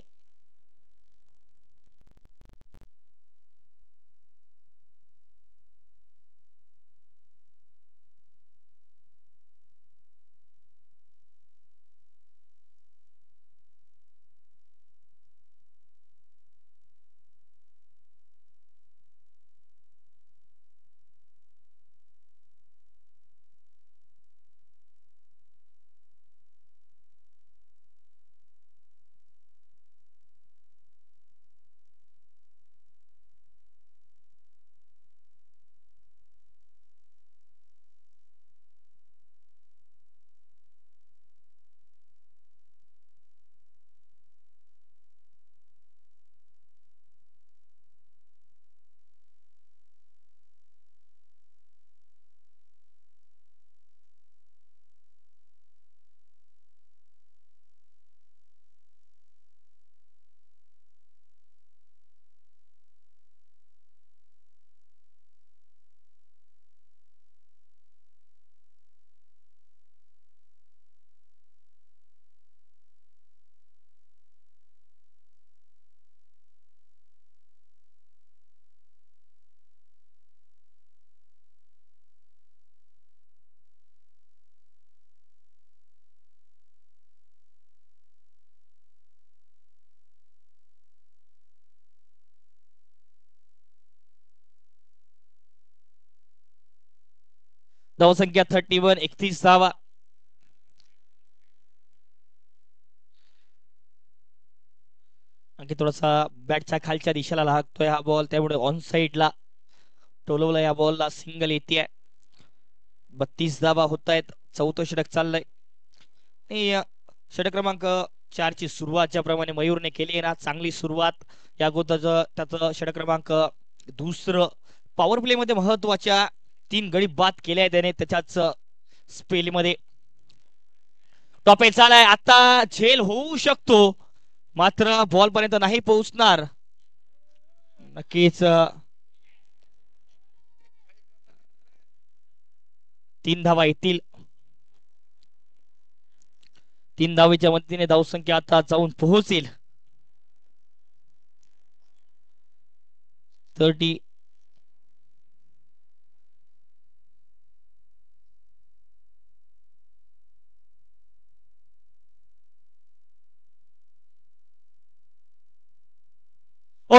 धावसंख्या 31 31 धावा. आणखी थोडासा बॅटच्या खालच्या दिशेला लागतोय हा बॉल त्यामुळे ऑन साइडला टोलवला या बॉलला सिंगल येते. 32 धावा होत आहेत. चौथं षटक चाललंय. षटक क्रमांक 4 ची सुरुवात ज्याप्रमाणे मयूरने केली ना चांगली सुरुवात या अगोदर त्याचं षटक क्रमांक दुसरं पॉवर प्ले मध्ये महत्वाच्या 3 गडी बाद केल्या त्याने त्याच्याच स्पेल मध्ये. टॉप एज झालाय आता झेल होऊ शकतो मात्र बॉल पर्यंत नाही पोहोचणार. नक्कीच 3 धावा येतील. 3 धावेच्या मदतीने धावसंख्या आता जाऊन पोहोचेल 30.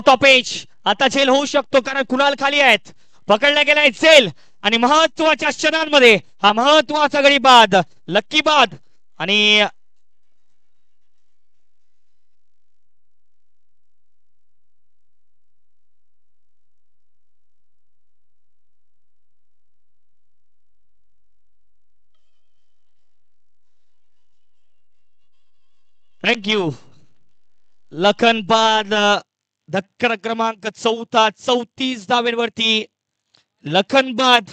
टॉपेज आता झेल होऊ शकतो कारण कुणाल खाली आहेत. पकडला गेलाय झेल आणि महत्वाच्या क्षणांमध्ये हा महत्वाचा गडी बाद लक्की बाद आणि थँक्यू लखन बाद धक्का क्रमांक 4 34 धावेवरती लखन बाद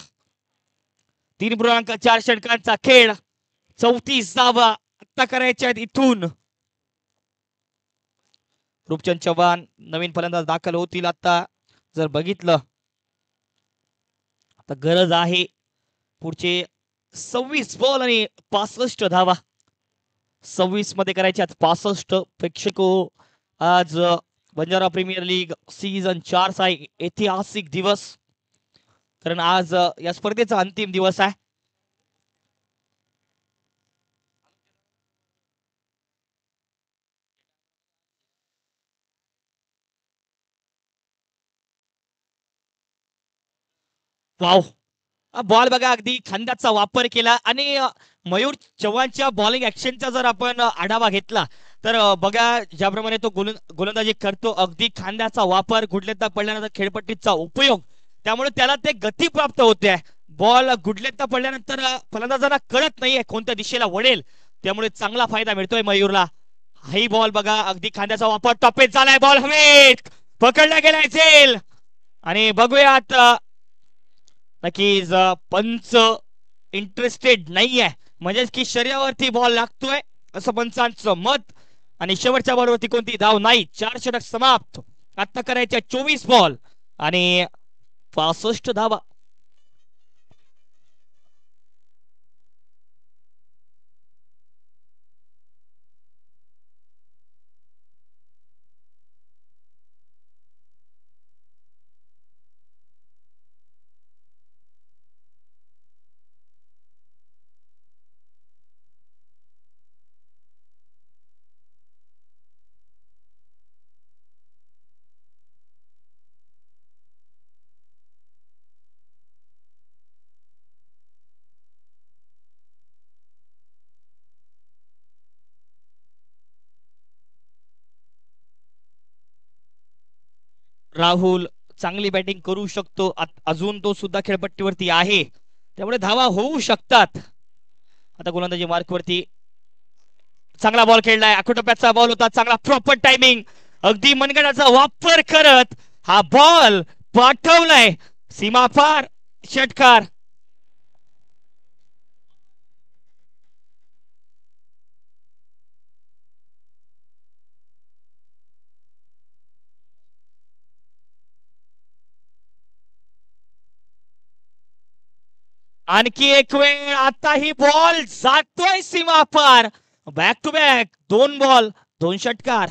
3.4 षटकांचा खेळ 34 धावा आता करायच्या आहेत इथून. रूपचंद चव्हाण नवीन फलंदाज दाखल होतील. आता जर बघितलं आता गरज आहे पुढचे 26 बॉल आणि 65 धावा. 26 मध्ये करायचे आज 65. प्रेक्षको आज बंजारा प्रीमियर लीग सीझन 4 चा एक ऐतिहासिक दिवस, कारण आज या स्पर्धेचा अंतिम दिवस आहे. वाव, बॉल बघा, अगदी खांद्याचा वापर केला आणि मयूर चव्हाणच्या बॉलिंग ऍक्शनचा जर आपण आढावा घेतला तर बघा, ज्याप्रमाणे तो गोलंदाजी करतो, अगदी खांद्याचा वापर, गुडलेता पडल्यानंतर खेळपट्टीचा उपयोग, त्यामुळे त्याला ते गती प्राप्त होते. बॉल गुडलेता पडल्यानंतर फलंदाजांना कळत नाहीये कोणत्या दिशेला वळेल, त्यामुळे चांगला फायदा मिळतोय मयूरला. हाही बॉल बघा, अगदी खांद्याचा वापर, टॉपेज झालाय, बॉल हवेत, पकडला गेलाय झेल. आणि बघूयात, नक्कीच पंच इंटरेस्टेड नाहीये, म्हणजेच की शरीरावरती बॉल लागतोय असं पंचांचं मत. आणि शेवटच्या बॉलवरती कोणती धाव नाही. 4 षटक समाप्त. आता करायच्या 24 बॉल आणि 65 धावा. राहुल चांगली बॅटिंग करू शकतो, अजून तो सुद्धा खेळपट्टीवरती आहे, त्यामुळे धावा होऊ शकतात. आता गोलंदाजी मार्कवरती चांगला बॉल खेळलाय, आखोटप्प्याचा बॉल होता, चांगला प्रॉपर टायमिंग, अगदी मनगटाचा वापर करत हा बॉल पाठवलाय सीमापार, षटकार. आणखी एक वेळ, आता ही बॉल जातोय सीमापार, बॅक टू बॅक 2 बॉल 2 षटकार.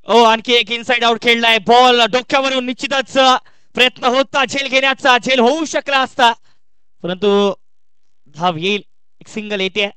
ओ आणखी एक इनसाइड आउट खेळलाय. बॉल डोक्यावरून निश्चितच प्रयत्न होता झेल घेण्याचा, झेल होऊ शकला असता, परंतु धाव येईल. एक सिंगल येते.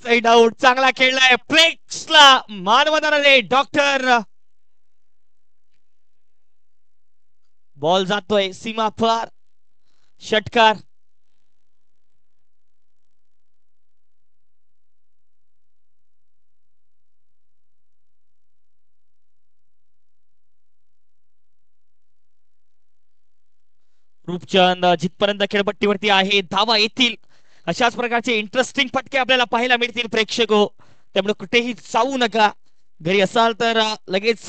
साइड आउट चांगला खेळलाय. प्लेक्सला मानवणारे डॉक्टर. बॉल जातोय सीमा पार. षटकार. रूपचंद जिथपर्यंत खेळपट्टीवरती आहे धावा येतील. अशाच प्रकारचे इंटरेस्टिंग फटके आपल्याला पाहायला मिळतील प्रेक्षक हो. त्यामुळे कुठेही जाऊ नका. घरी असाल तर लगेच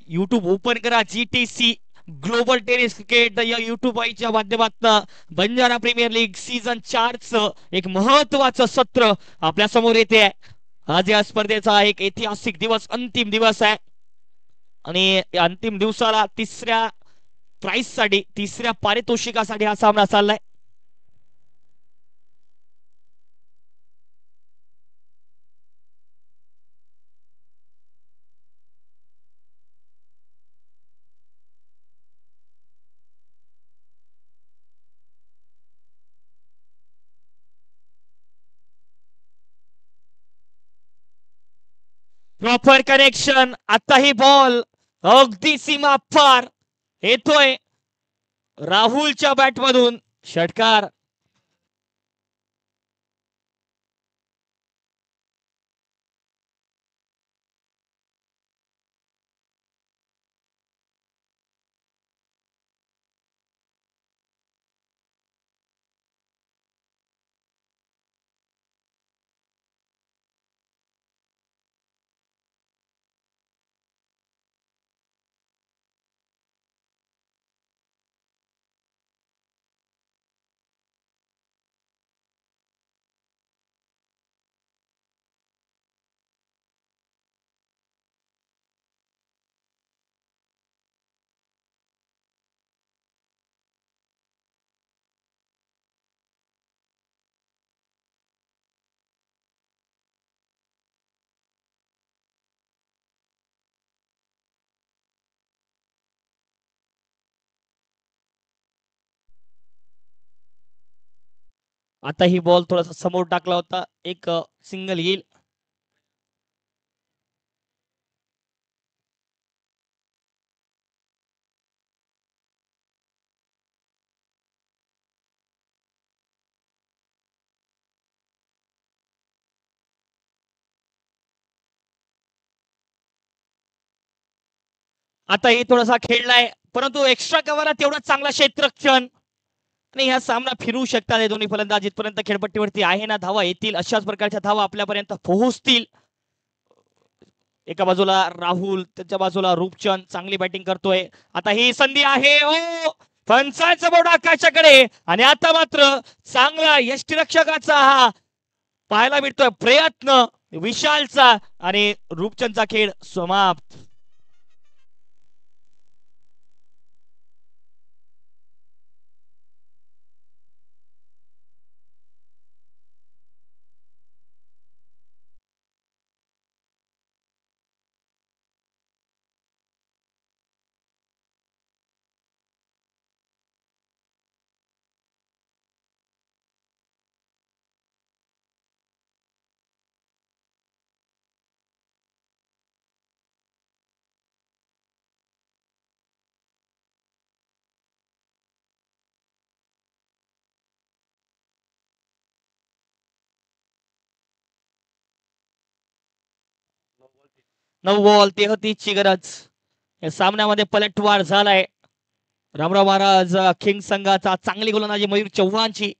युट्यूब ओपन करा. GTC ग्लोबल टेनिस क्रिकेट या युट्यूब आईच्या माध्यमातून बंजारा प्रीमियर लीग सीझन 4 च एक महत्वाचं सत्र आपल्या समोर येते आहे. आज या स्पर्धेचा एक ऐतिहासिक दिवस, अंतिम दिवस आहे आणि या अंतिम दिवसाला तिसऱ्या प्राइस साठी, तिसऱ्या पारितोषिकासाठी हा सामना चाललाय. Proper connection. आताही बॉल अगदी सीमा पार येतोय राहुलच्या बॅट मधून. षटकार. आता ही बॉल थोडासा समोर टाकला होता. एक सिंगल येईल. आता ही थोडासा खेळलाय, परंतु एक्स्ट्रा कव्हरला तेवढा चांगला क्षेत्ररक्षण आणि ह्या सामना फिरू शकतात हे दोन्ही फलंदाज. जिथपर्यंत खेळपट्टीवरती आहे ना धावा येतील, अशाच प्रकारच्या धावा आपल्यापर्यंत पोहोचतील. एका बाजूला राहुल, त्याच्या बाजूला रूपचंद चांगली बॅटिंग करतोय. आता ही संधी आहे. ओ पंचांचा बोर्ड आकाशाकडे आणि आता मात्र चांगला यष्टीरक्षकाचा हा पाहायला मिळतोय प्रयत्न विशालचा आणि रूपचंदचा खेळ समाप्त. नऊ बॉल 33 ची गरज. या सामन्यामध्ये पलटवार झालाय. रामराव महाराज किंग संघाचा चांगली गोलंदाजी मयूर चव्हाणची.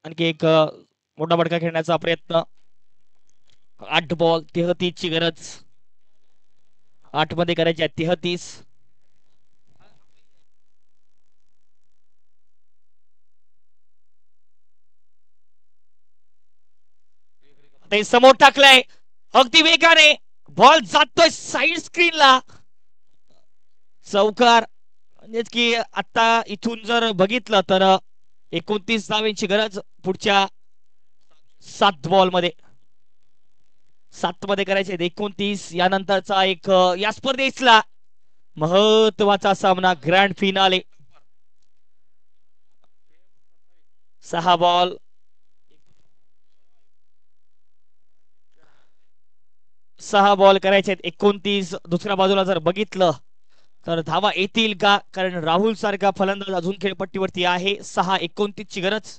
आणखी एक मोठा फटका खेळण्याचा प्रयत्न. 8 बॉल 33 ची गरज. 8 मध्ये करायची आहे 33. ते समोर टाकलाय अगदी वेगाने. बॉल जातोय साइड स्क्रीनला. चौकार. म्हणजेच की आता इथून जर बघितलं तर 29 धावांची गरज पुढच्या 7 बॉल मध्ये. 7 मध्ये करायचे 29. यानंतरचा एक या स्पर्धेतला महत्वाचा सामना ग्रँड फिनाले. 6 बॉल 6 बॉल करायचे 29. दुसऱ्या बाजूला जर बघितलं तर धावा येतील का, कारण राहुल सारखा फलंदाज अजून खेळपट्टीवरती आहे. 6-29 ची गरज.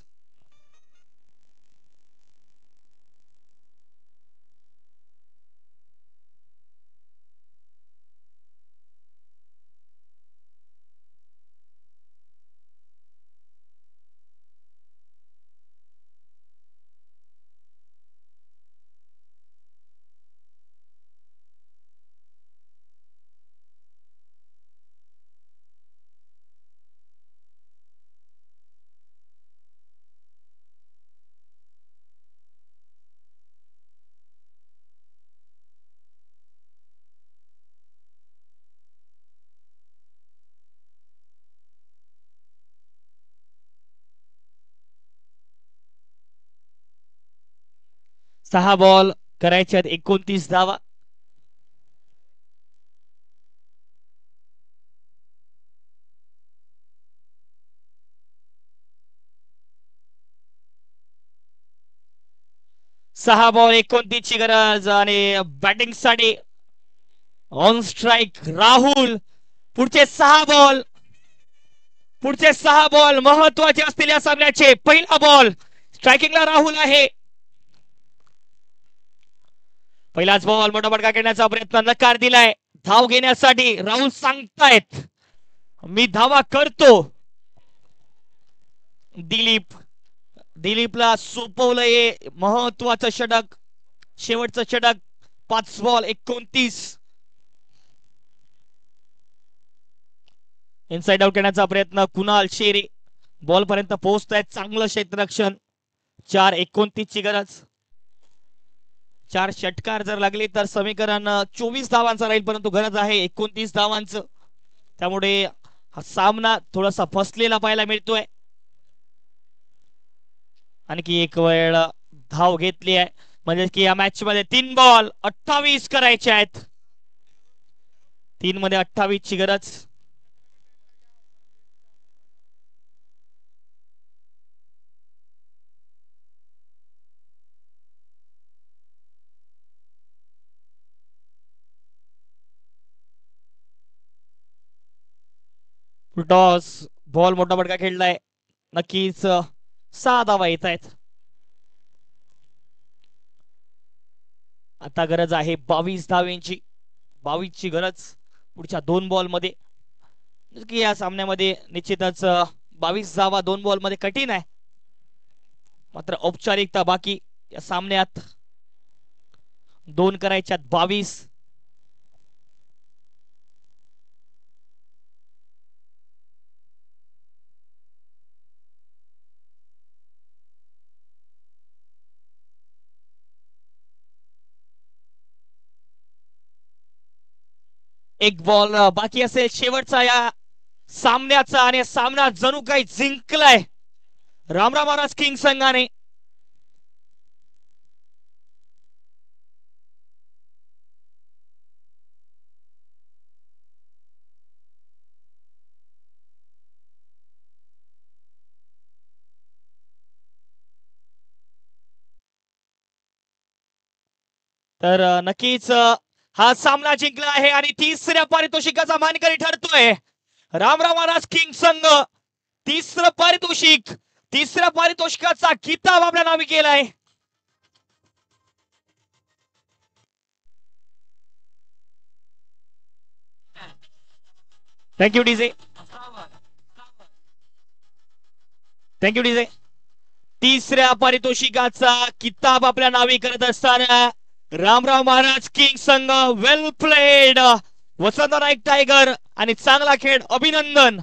सहा बॉल करायचे आहेत 29 धावा. सहा बॉल 29 ची गरज. आणि बॅटिंग साठी ऑन स्ट्राइक राहुल. पुढचे 6 बॉल. पुढचे 6 बॉल महत्वाचे असतील या सामन्याचे. पहिला बॉल स्ट्रायकिंगला राहुल आहे. पहिलाच बॉल मोठा फटका खेळण्याचा प्रयत्न नकार दिलाय. धाव घेण्यासाठी राहुल सांगतायत मी धावा करतो. दिलीपला सोपवलंय महत्वाचं षटक. शेवटचं षटक. 5 बॉल 29. इनसाइड आउट करण्याचा प्रयत्न कुणाल शेरे. बॉल पर्यंत पोहोचतायत. चांगलं क्षेत्ररक्षण. 4-29 ची गरज. 4 षटकार जर लागले तर समीकरण 24 धावांचा राहील, परंतु गरज आहे 29 धावांचं. त्यामुळे हा सामना थोडासा फसलेला पाहायला मिळतोय. आणखी एक वेळ धाव घेतली आहे, म्हणजे की या मॅच मध्ये 3 बॉल 28 करायचे आहेत. 3 मध्ये 28 ची गरज. टॉस. बॉल मोठा फटका खेळलाय. नक्कीच 6 धावा येत आहेत. आता गरज आहे 22 धावेंची. 22 ची गरज पुढच्या 2 बॉल मध्ये. की या सामन्यामध्ये निश्चितच 22 धावा 2 बॉल मध्ये कठीण आहे. मात्र औपचारिकता बाकी. या सामन्यात 2 करायच्यात 22. एक बॉल बाकी असेल शेवटचा या सामन्याचा, आणि सामना जणू काही जिंकलाय रामराव महाराज किंग संघाने. तर नक्कीच हा सामना जिंकला आहे आणि 3ऱ्या पारितोषिकाचा मानकरी ठरतोय रामराव महाराज किंग संघ. 3रं पारितोषिक. 3ऱ्या पारितोषिकाचा किताब आपल्या नावी केलाय. Thank you DJ. Thank you DJ. तिसऱ्या पारितोषिकाचा किताब आपल्या नावी करत असताना रामराव महाराज किंग संघ वेल प्लेड, वसंत नाईक टायगर आणि चांगला खेळ, अभिनंदन.